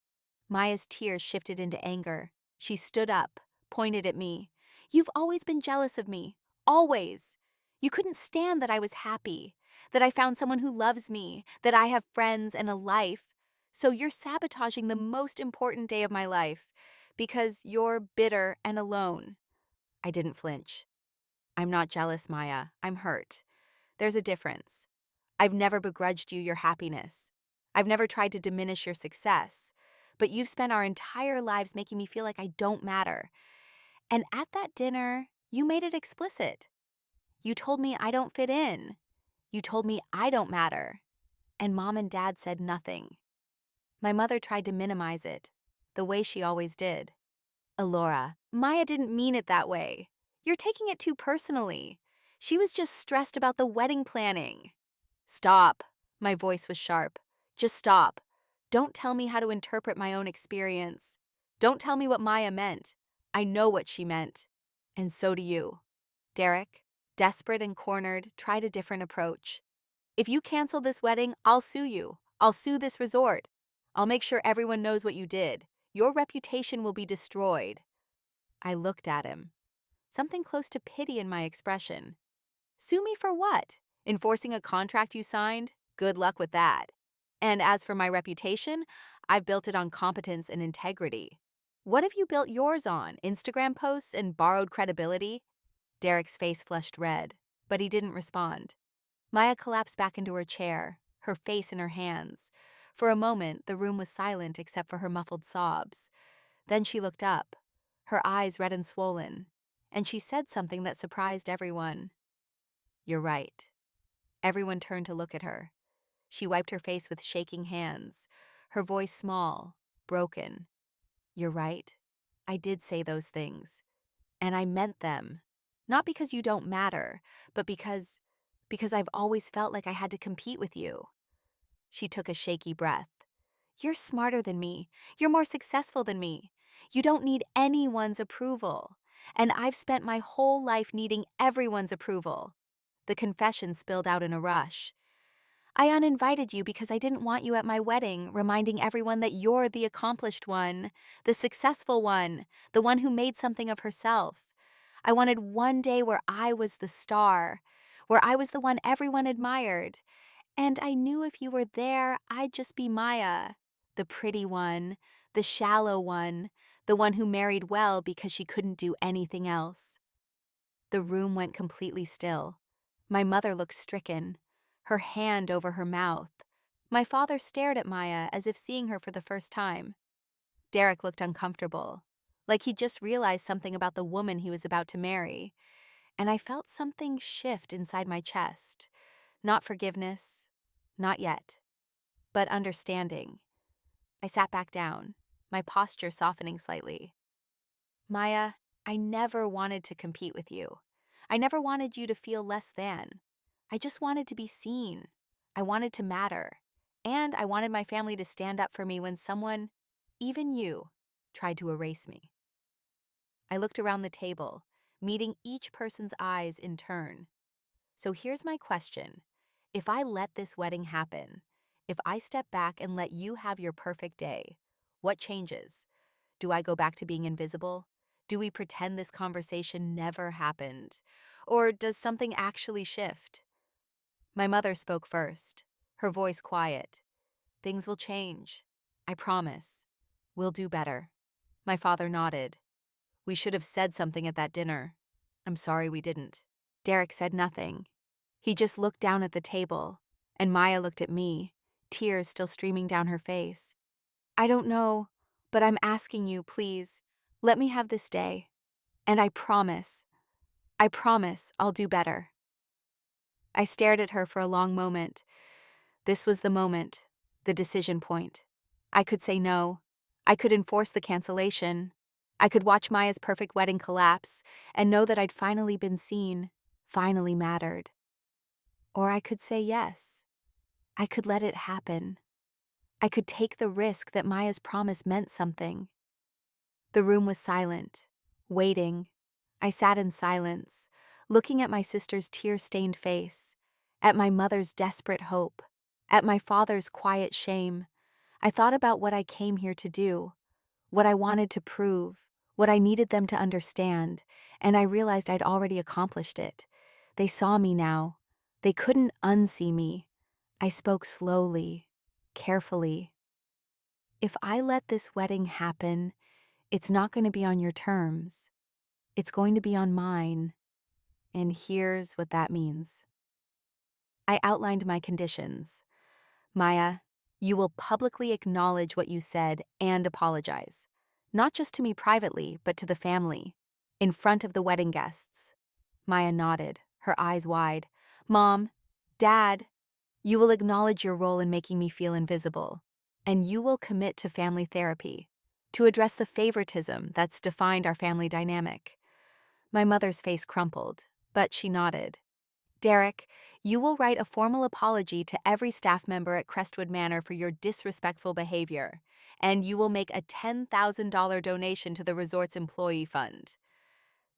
Maya's tears shifted into anger. She stood up, pointed at me. You've always been jealous of me. Always. You couldn't stand that I was happy, that I found someone who loves me, that I have friends and a life. So you're sabotaging the most important day of my life because you're bitter and alone. I didn't flinch. I'm not jealous, Maya. I'm hurt. There's a difference. I've never begrudged you your happiness. I've never tried to diminish your success. But you've spent our entire lives making me feel like I don't matter. And at that dinner, you made it explicit. You told me I don't fit in. You told me I don't matter. And Mom and Dad said nothing. My mother tried to minimize it, the way she always did. Alora, Maya didn't mean it that way. You're taking it too personally. She was just stressed about the wedding planning. Stop. My voice was sharp. Just stop. Don't tell me how to interpret my own experience. Don't tell me what Maya meant. I know what she meant. And so do you. Derek, desperate and cornered, tried a different approach. If you cancel this wedding, I'll sue you. I'll sue this resort. I'll make sure everyone knows what you did. Your reputation will be destroyed. I looked at him. Something close to pity in my expression. Sue me for what? Enforcing a contract you signed? Good luck with that. And as for my reputation, I've built it on competence and integrity. What have you built yours on? Instagram posts and borrowed credibility? Derek's face flushed red, but he didn't respond. Maya collapsed back into her chair, her face in her hands. For a moment, the room was silent except for her muffled sobs. Then she looked up, her eyes red and swollen, and she said something that surprised everyone. You're right. Everyone turned to look at her. She wiped her face with shaking hands, her voice small, broken. You're right. I did say those things. And I meant them. Not because you don't matter, but because I've always felt like I had to compete with you. She took a shaky breath. You're smarter than me. You're more successful than me. You don't need anyone's approval. And I've spent my whole life needing everyone's approval. The confession spilled out in a rush. I uninvited you because I didn't want you at my wedding, reminding everyone that you're the accomplished one, the successful one, the one who made something of herself. I wanted one day where I was the star, where I was the one everyone admired. And I knew if you were there, I'd just be Maya, the pretty one, the shallow one, the one who married well because she couldn't do anything else. The room went completely still. My mother looked stricken, her hand over her mouth. My father stared at Maya as if seeing her for the first time. Derek looked uncomfortable, like he'd just realized something about the woman he was about to marry. And I felt something shift inside my chest. Not forgiveness, not yet, but understanding. I sat back down, my posture softening slightly. Maya, I never wanted to compete with you. I never wanted you to feel less than. I just wanted to be seen. I wanted to matter. And I wanted my family to stand up for me when someone, even you, tried to erase me. I looked around the table, meeting each person's eyes in turn. So here's my question. If I let this wedding happen, if I step back and let you have your perfect day, what changes? Do I go back to being invisible? Do we pretend this conversation never happened? Or does something actually shift? My mother spoke first, her voice quiet. Things will change. I promise. We'll do better. My father nodded. We should have said something at that dinner. I'm sorry we didn't. Derek said nothing. He just looked down at the table, and Maya looked at me, tears still streaming down her face. I don't know, but I'm asking you, please, let me have this day. And I promise I'll do better. I stared at her for a long moment. This was the moment, the decision point. I could say no. I could enforce the cancellation. I could watch Maya's perfect wedding collapse and know that I'd finally been seen, finally mattered. Or I could say yes. I could let it happen. I could take the risk that Maya's promise meant something. The room was silent, waiting. I sat in silence, looking at my sister's tear-stained face, at my mother's desperate hope, at my father's quiet shame. I thought about what I came here to do, what I wanted to prove, what I needed them to understand, and I realized I'd already accomplished it. They saw me now. They couldn't unsee me. I spoke slowly, carefully. If I let this wedding happen, it's not going to be on your terms. It's going to be on mine. And here's what that means. I outlined my conditions. Maya, you will publicly acknowledge what you said and apologize. Not just to me privately, but to the family, in front of the wedding guests. Maya nodded, her eyes wide. Mom, Dad, you will acknowledge your role in making me feel invisible, and you will commit to family therapy, to address the favoritism that's defined our family dynamic. My mother's face crumpled, but she nodded. Derek, you will write a formal apology to every staff member at Crestwood Manor for your disrespectful behavior, and you will make a $10,000 donation to the resort's employee fund.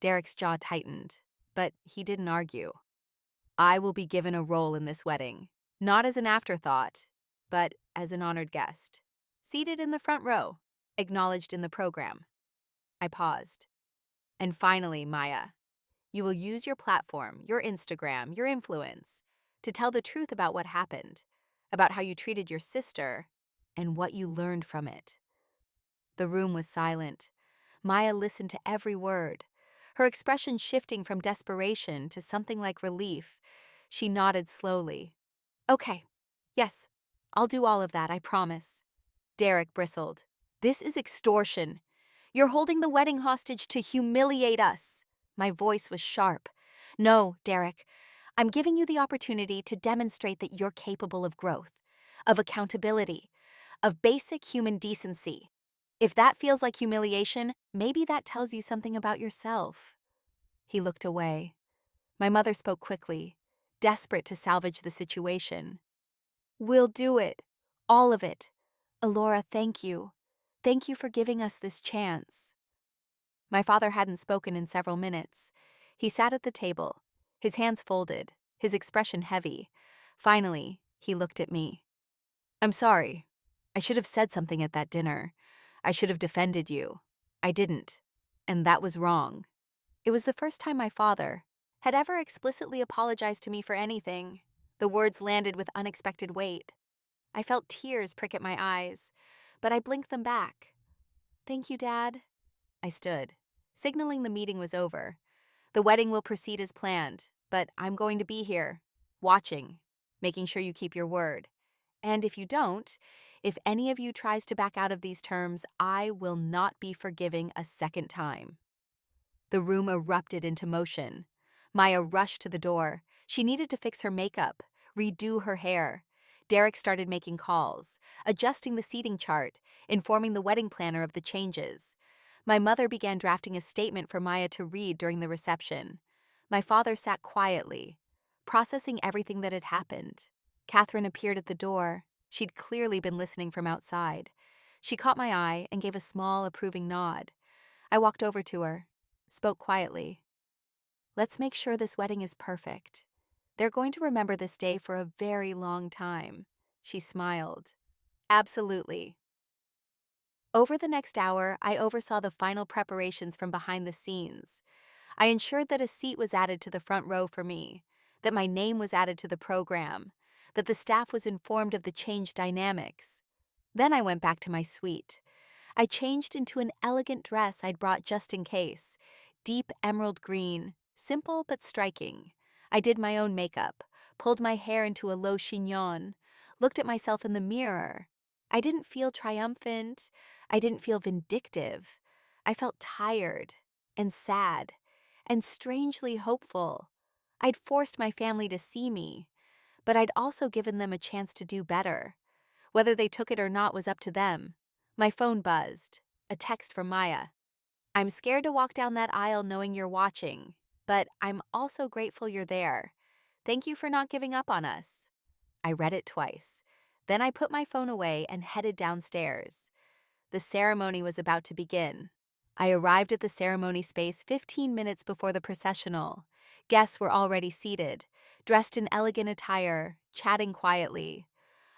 Derek's jaw tightened, but he didn't argue. I will be given a role in this wedding, not as an afterthought, but as an honored guest, seated in the front row, acknowledged in the program. I paused. And finally, Maya, you will use your platform, your Instagram, your influence, to tell the truth about what happened, about how you treated your sister, and what you learned from it. The room was silent. Maya listened to every word, her expression shifting from desperation to something like relief. She nodded slowly. Okay, yes, I'll do all of that, I promise. Derek bristled. This is extortion. You're holding the wedding hostage to humiliate us. My voice was sharp. No, Derek, I'm giving you the opportunity to demonstrate that you're capable of growth, of accountability, of basic human decency. If that feels like humiliation, maybe that tells you something about yourself. He looked away. My mother spoke quickly, desperate to salvage the situation. We'll do it. All of it. Alora, thank you. Thank you for giving us this chance. My father hadn't spoken in several minutes. He sat at the table, his hands folded, his expression heavy. Finally, he looked at me. "I'm sorry. I should have said something at that dinner. I should have defended you. I didn't. And that was wrong." It was the first time my father had ever explicitly apologized to me for anything. The words landed with unexpected weight. I felt tears prick at my eyes, but I blinked them back. "Thank you, Dad." I stood, signaling the meeting was over. "The wedding will proceed as planned, but I'm going to be here, watching, making sure you keep your word. And if you don't, if any of you tries to back out of these terms, I will not be forgiving a second time." The room erupted into motion. Maya rushed to the door. She needed to fix her makeup, redo her hair. Derek started making calls, adjusting the seating chart, informing the wedding planner of the changes. My mother began drafting a statement for Maya to read during the reception. My father sat quietly, processing everything that had happened. Catherine appeared at the door. She'd clearly been listening from outside. She caught my eye and gave a small, approving nod. I walked over to her, spoke quietly. "Let's make sure this wedding is perfect. They're going to remember this day for a very long time." She smiled. "Absolutely." Over the next hour, I oversaw the final preparations from behind the scenes. I ensured that a seat was added to the front row for me, that my name was added to the program, that the staff was informed of the changed dynamics. Then I went back to my suite. I changed into an elegant dress I'd brought just in case, deep emerald green, simple but striking. I did my own makeup, pulled my hair into a low chignon, looked at myself in the mirror. I didn't feel triumphant. I didn't feel vindictive. I felt tired and sad and strangely hopeful. I'd forced my family to see me, but I'd also given them a chance to do better. Whether they took it or not was up to them. My phone buzzed. A text from Maya. "I'm scared to walk down that aisle knowing you're watching, but I'm also grateful you're there. Thank you for not giving up on us." I read it twice. Then I put my phone away and headed downstairs. The ceremony was about to begin. I arrived at the ceremony space 15 minutes before the processional. Guests were already seated, dressed in elegant attire, chatting quietly.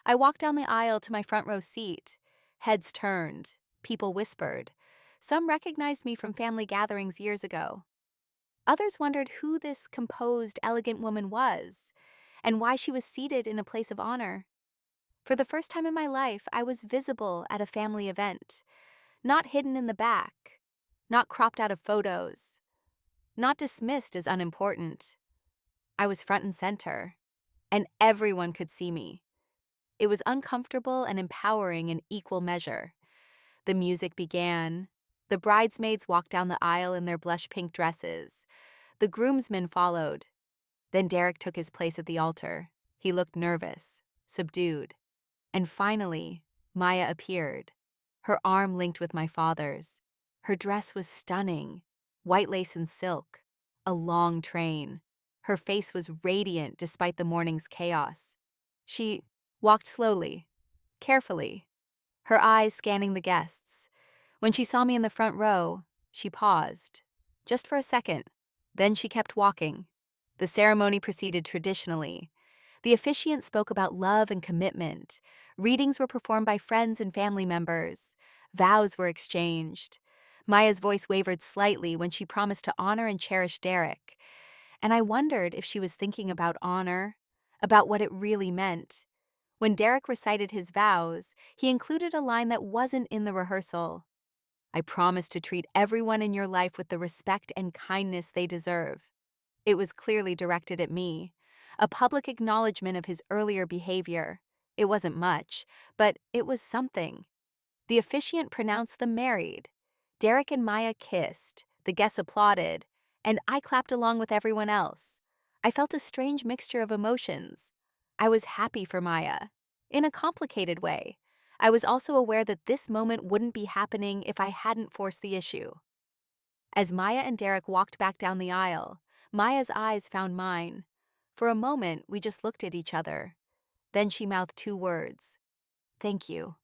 I walked down the aisle to my front row seat. Heads turned. People whispered. Some recognized me from family gatherings years ago. Others wondered who this composed, elegant woman was, and why she was seated in a place of honor. For the first time in my life, I was visible at a family event, not hidden in the back, not cropped out of photos, not dismissed as unimportant. I was front and center, and everyone could see me. It was uncomfortable and empowering in equal measure. The music began. The bridesmaids walked down the aisle in their blush pink dresses. The groomsmen followed. Then Derek took his place at the altar. He looked nervous, subdued. And finally, Maya appeared. Her arm linked with my father's. Her dress was stunning, white lace and silk, a long train. Her face was radiant despite the morning's chaos. She walked slowly, carefully, her eyes scanning the guests. When she saw me in the front row, she paused, just for a second. Then she kept walking. The ceremony proceeded traditionally. The officiant spoke about love and commitment. Readings were performed by friends and family members. Vows were exchanged. Maya's voice wavered slightly when she promised to honor and cherish Derek. And I wondered if she was thinking about honor, about what it really meant. When Derek recited his vows, he included a line that wasn't in the rehearsal. "I promise to treat everyone in your life with the respect and kindness they deserve." It was clearly directed at me, a public acknowledgement of his earlier behavior. It wasn't much, but it was something. The officiant pronounced them married. Derek and Maya kissed, the guests applauded, and I clapped along with everyone else. I felt a strange mixture of emotions. I was happy for Maya, in a complicated way. I was also aware that this moment wouldn't be happening if I hadn't forced the issue. As Maya and Derek walked back down the aisle, Maya's eyes found mine. For a moment, we just looked at each other. Then she mouthed two words. "Thank you."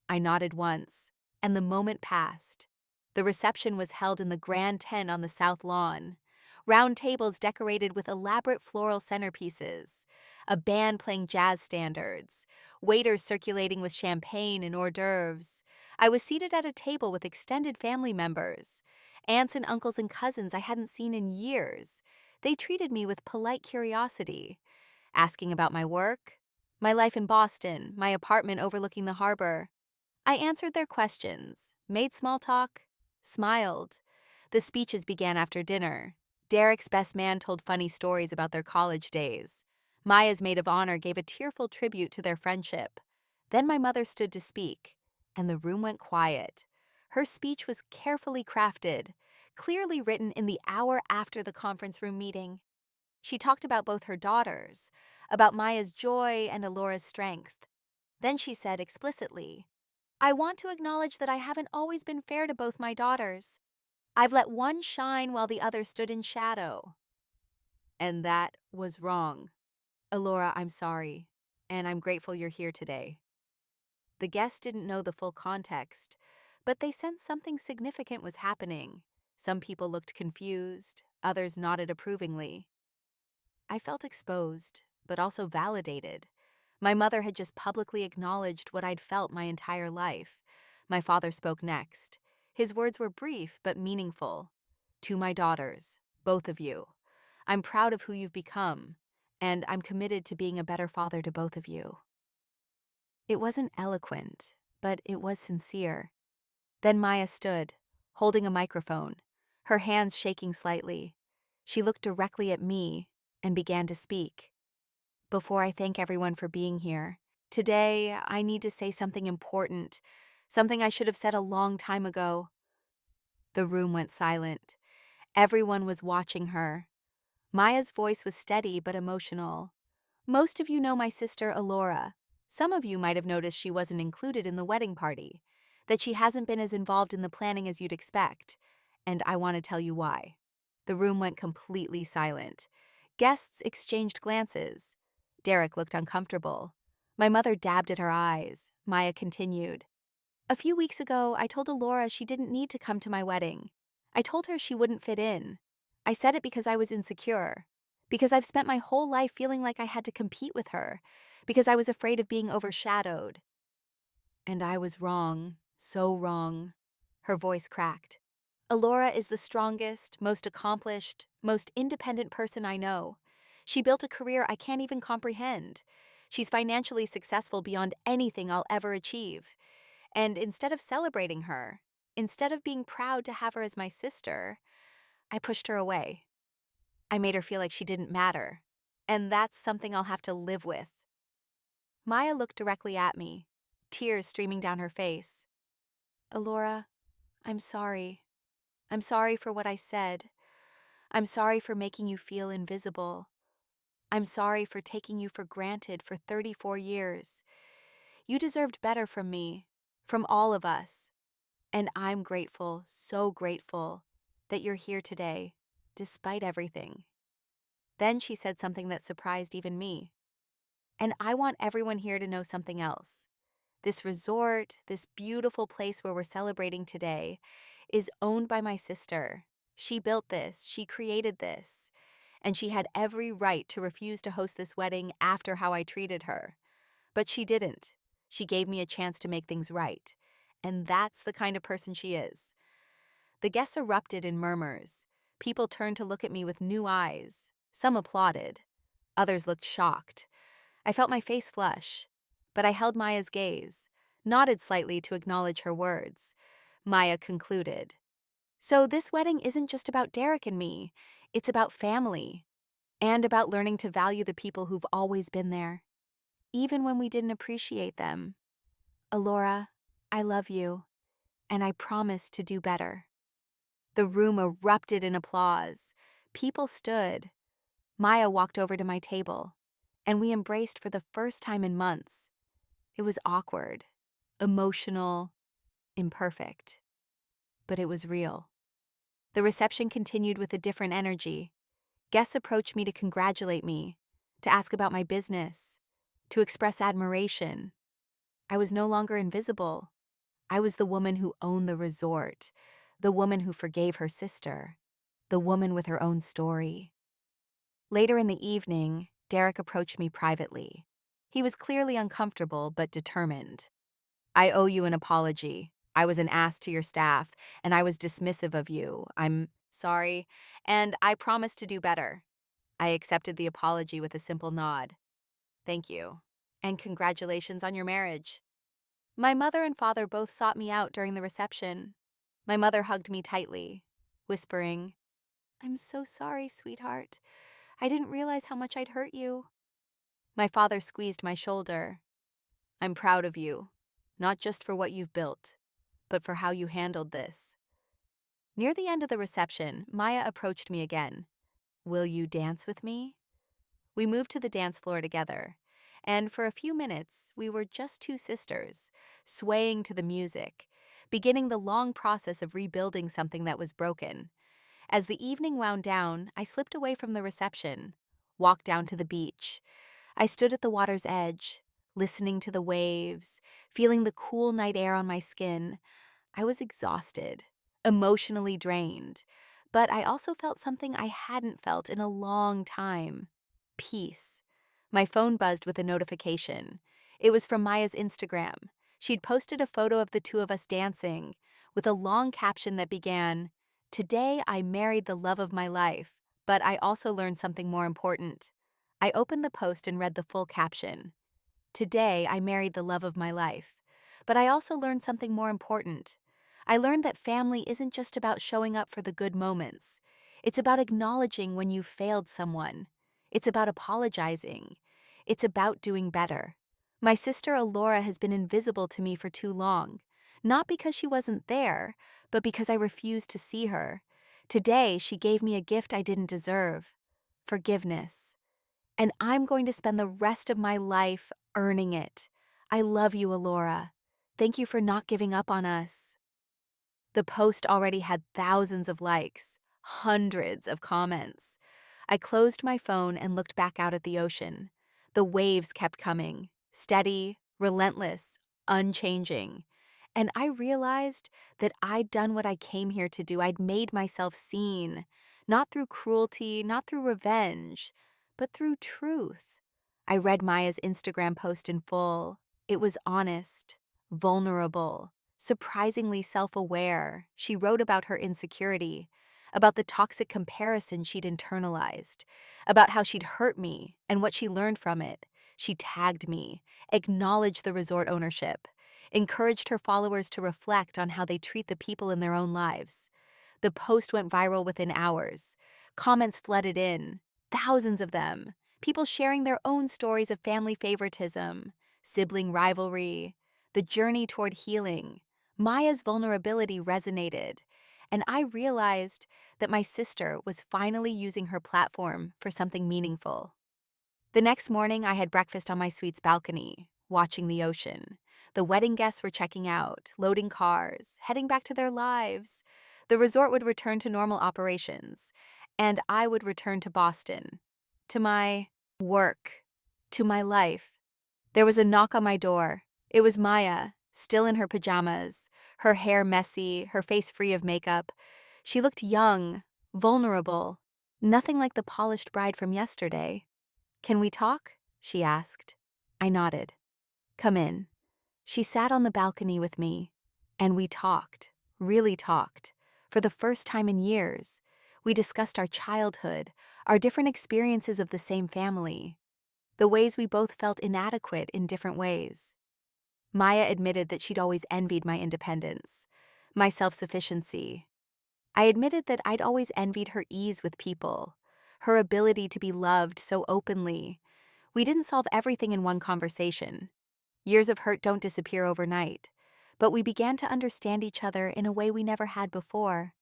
I nodded once, and the moment passed. The reception was held in the grand tent on the south lawn. round tables decorated with elaborate floral centerpieces, a band playing jazz standards, waiters circulating with champagne and hors d'oeuvres. I was seated at a table with extended family members, aunts and uncles and cousins I hadn't seen in years. They treated me with polite curiosity, asking about my work, my life in Boston, my apartment overlooking the harbor. I answered their questions, made small talk, smiled. The speeches began after dinner. Derek's best man told funny stories about their college days. Maya's maid of honor gave a tearful tribute to their friendship. Then my mother stood to speak, and the room went quiet. Her speech was carefully crafted, clearly written in the hour after the conference room meeting. She talked about both her daughters, about Maya's joy and Alora's strength. Then she said explicitly, "I want to acknowledge that I haven't always been fair to both my daughters. I've let one shine while the other stood in shadow. And that was wrong. Alora, I'm sorry, and I'm grateful you're here today." The guests didn't know the full context, but they sensed something significant was happening. Some people looked confused, others nodded approvingly. I felt exposed, but also validated. My mother had just publicly acknowledged what I'd felt my entire life. My father spoke next. His words were brief but meaningful. "To my daughters, both of you, I'm proud of who you've become, and I'm committed to being a better father to both of you." It wasn't eloquent, but it was sincere. Then Maya stood, holding a microphone, her hands shaking slightly. She looked directly at me and began to speak. "Before I thank everyone for being here, today I need to say something important, something I should have said a long time ago." The room went silent. Everyone was watching her. Maya's voice was steady but emotional. "Most of you know my sister Alora. Some of you might have noticed she wasn't included in the wedding party, that she hasn't been as involved in the planning as you'd expect, and I want to tell you why." The room went completely silent. Guests exchanged glances. Derek looked uncomfortable. My mother dabbed at her eyes. Maya continued, "A few weeks ago, I told Alora she didn't need to come to my wedding. I told her she wouldn't fit in. I said it because I was insecure, because I've spent my whole life feeling like I had to compete with her, because I was afraid of being overshadowed. And I was wrong, so wrong." Her voice cracked. "Alora is the strongest, most accomplished, most independent person I know. She built a career I can't even comprehend. She's financially successful beyond anything I'll ever achieve. And instead of celebrating her, instead of being proud to have her as my sister, I pushed her away. I made her feel like she didn't matter. And that's something I'll have to live with." Maya looked directly at me, tears streaming down her face. "Alora, I'm sorry. I'm sorry for what I said. I'm sorry for making you feel invisible. I'm sorry for taking you for granted for 34 years. You deserved better from me, from all of us. And I'm grateful, so grateful, that you're here today, despite everything." Then she said something that surprised even me. "And I want everyone here to know something else. This resort, this beautiful place where we're celebrating today, is owned by my sister. She built this, she created this, and she had every right to refuse to host this wedding after how I treated her. But she didn't. She gave me a chance to make things right. And that's the kind of person she is." The guests erupted in murmurs. People turned to look at me with new eyes. Some applauded. Others looked shocked. I felt my face flush, but I held Maya's gaze, nodded slightly to acknowledge her words. Maya concluded, "So this wedding isn't just about Derek and me. It's about family, and about learning to value the people who've always been there, even when we didn't appreciate them. Alora, I love you, and I promise to do better." The room erupted in applause. People stood. Maya walked over to my table, and we embraced for the first time in months. It was awkward, emotional, imperfect, but it was real. The reception continued with a different energy. Guests approached me to congratulate me, to ask about my business, to express admiration. I was no longer invisible. I was the woman who owned the resort, the woman who forgave her sister. the woman with her own story. Later in the evening, Derek approached me privately. He was clearly uncomfortable but determined. "I owe you an apology. I was an ass to your staff, and I was dismissive of you. I'm sorry, and I promise to do better." I accepted the apology with a simple nod. "Thank you. And congratulations on your marriage." My mother and father both sought me out during the reception. My mother hugged me tightly, whispering, "I'm so sorry, sweetheart. I didn't realize how much I'd hurt you." My father squeezed my shoulder. "I'm proud of you, not just for what you've built, but for how you handled this." Near the end of the reception, Maya approached me again. "Will you dance with me?" We moved to the dance floor together, and for a few minutes, we were just two sisters, swaying to the music, beginning the long process of rebuilding something that was broken. As the evening wound down, I slipped away from the reception, walked down to the beach. I stood at the water's edge, listening to the waves, feeling the cool night air on my skin. I was exhausted, emotionally drained, but I also felt something I hadn't felt in a long time: peace. My phone buzzed with a notification. It was from Maya's Instagram. She'd posted a photo of the two of us dancing, with a long caption that began, "Today I married the love of my life, but I also learned something more important." I opened the post and read the full caption. "Today I married the love of my life, but I also learned something more important. I learned that family isn't just about showing up for the good moments. It's about acknowledging when you've failed someone. It's about apologizing. It's about doing better. My sister Alora has been invisible to me for too long, not because she wasn't there, but because I refused to see her. Today she gave me a gift I didn't deserve: forgiveness. And I'm going to spend the rest of my life earning it. I love you, Alora. Thank you for not giving up on us." The post already had thousands of likes, hundreds of comments. I closed my phone and looked back out at the ocean. The waves kept coming, steady, relentless, unchanging. And I realized that I'd done what I came here to do. I'd made myself seen, not through cruelty, not through revenge, but through truth. I read Maya's Instagram post in full. It was honest, vulnerable, surprisingly self-aware. She wrote about her insecurity, about the toxic comparison she'd internalized, about how she'd hurt me and what she learned from it. She tagged me, acknowledged the resort ownership, encouraged her followers to reflect on how they treat the people in their own lives. The post went viral within hours. Comments flooded in, thousands of them, people sharing their own stories of family favoritism, sibling rivalry, the journey toward healing. Maya's vulnerability resonated, and I realized that my sister was finally using her platform for something meaningful. The next morning, I had breakfast on my suite's balcony, watching the ocean. The wedding guests were checking out, loading cars, heading back to their lives. The resort would return to normal operations, and I would return to Boston, to my work, to my life. There was a knock on my door. It was Maya, still in her pajamas, her hair messy, her face free of makeup. She looked young, vulnerable, nothing like the polished bride from yesterday. "Can we talk?" she asked. I nodded. "Come in." She sat on the balcony with me, and we talked, really talked, for the first time in years. We discussed our childhood, our different experiences of the same family, the ways we both felt inadequate in different ways. Maya admitted that she'd always envied my independence, my self-sufficiency. I admitted that I'd always envied her ease with people, her ability to be loved so openly. We didn't solve everything in one conversation. Years of hurt don't disappear overnight, but we began to understand each other in a way we never had before.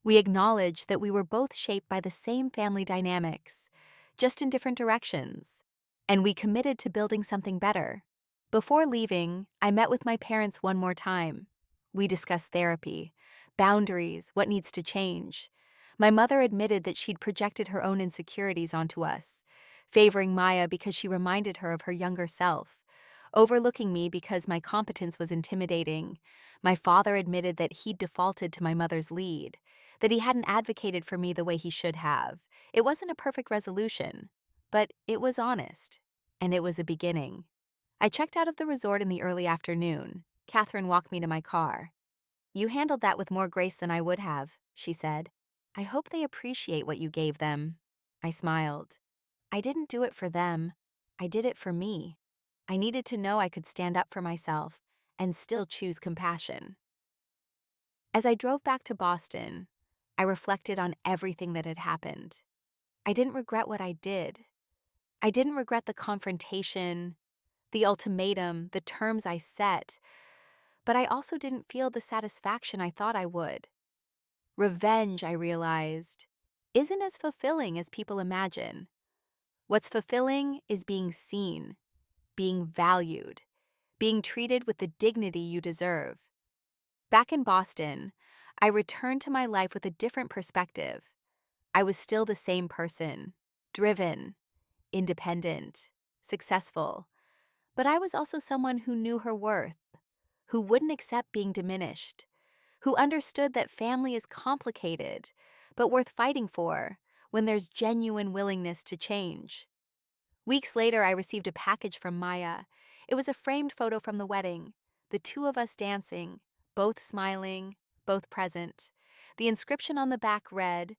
We acknowledged that we were both shaped by the same family dynamics, just in different directions, and we committed to building something better. Before leaving, I met with my parents one more time. We discussed therapy, boundaries, what needs to change. My mother admitted that she'd projected her own insecurities onto us, favoring Maya because she reminded her of her younger self. overlooking me because my competence was intimidating. My father admitted that he'd defaulted to my mother's lead, that he hadn't advocated for me the way he should have. It wasn't a perfect resolution, but it was honest, and it was a beginning. I checked out of the resort in the early afternoon. Catherine walked me to my car. "You handled that with more grace than I would have," she said. "I hope they appreciate what you gave them." I smiled. I didn't do it for them. I did it for me. I needed to know I could stand up for myself and still choose compassion. As I drove back to Boston, I reflected on everything that had happened. I didn't regret what I did. I didn't regret the confrontation, the ultimatum, the terms I set, but I also didn't feel the satisfaction I thought I would. Revenge, I realized, isn't as fulfilling as people imagine. What's fulfilling is being seen, being valued, being treated with the dignity you deserve. Back in Boston, I returned to my life with a different perspective. I was still the same person, driven, independent, successful, but I was also someone who knew her worth, who wouldn't accept being diminished, who understood that family is complicated, but worth fighting for when there's genuine willingness to change. Weeks later, I received a package from Maya. It was a framed photo from the wedding, the two of us dancing, both smiling, both present. The inscription on the back read,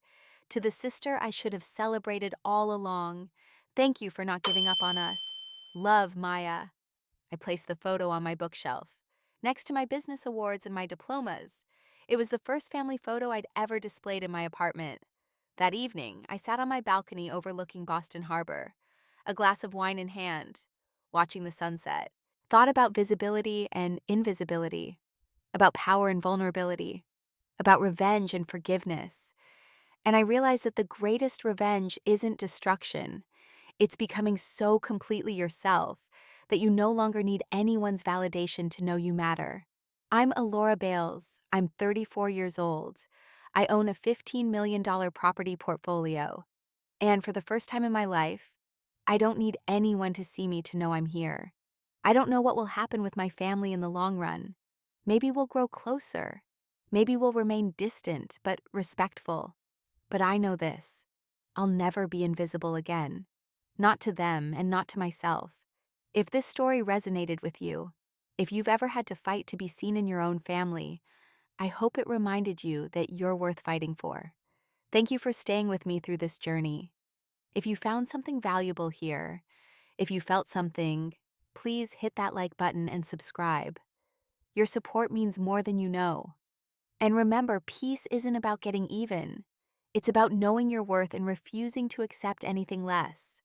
"To the sister I should have celebrated all along, thank you for not giving up on us. Love, Maya." I placed the photo on my bookshelf, next to my business awards and my diplomas. It was the first family photo I'd ever displayed in my apartment. That evening, I sat on my balcony overlooking Boston Harbor, a glass of wine in hand, watching the sunset. Thought about visibility and invisibility, about power and vulnerability, about revenge and forgiveness. And I realized that the greatest revenge isn't destruction. It's becoming so completely yourself that you no longer need anyone's validation to know you matter. I'm Alora Bales. I'm 34 years old. I own a $15 million property portfolio. And for the first time in my life, I don't need anyone to see me to know I'm here. I don't know what will happen with my family in the long run. Maybe we'll grow closer. Maybe we'll remain distant but respectful. But I know this: I'll never be invisible again. Not to them and not to myself. If this story resonated with you, if you've ever had to fight to be seen in your own family, I hope it reminded you that you're worth fighting for. Thank you for staying with me through this journey. If you found something valuable here, if you felt something, please hit that like button and subscribe. Your support means more than you know. And remember, peace isn't about getting even. It's about knowing your worth and refusing to accept anything less.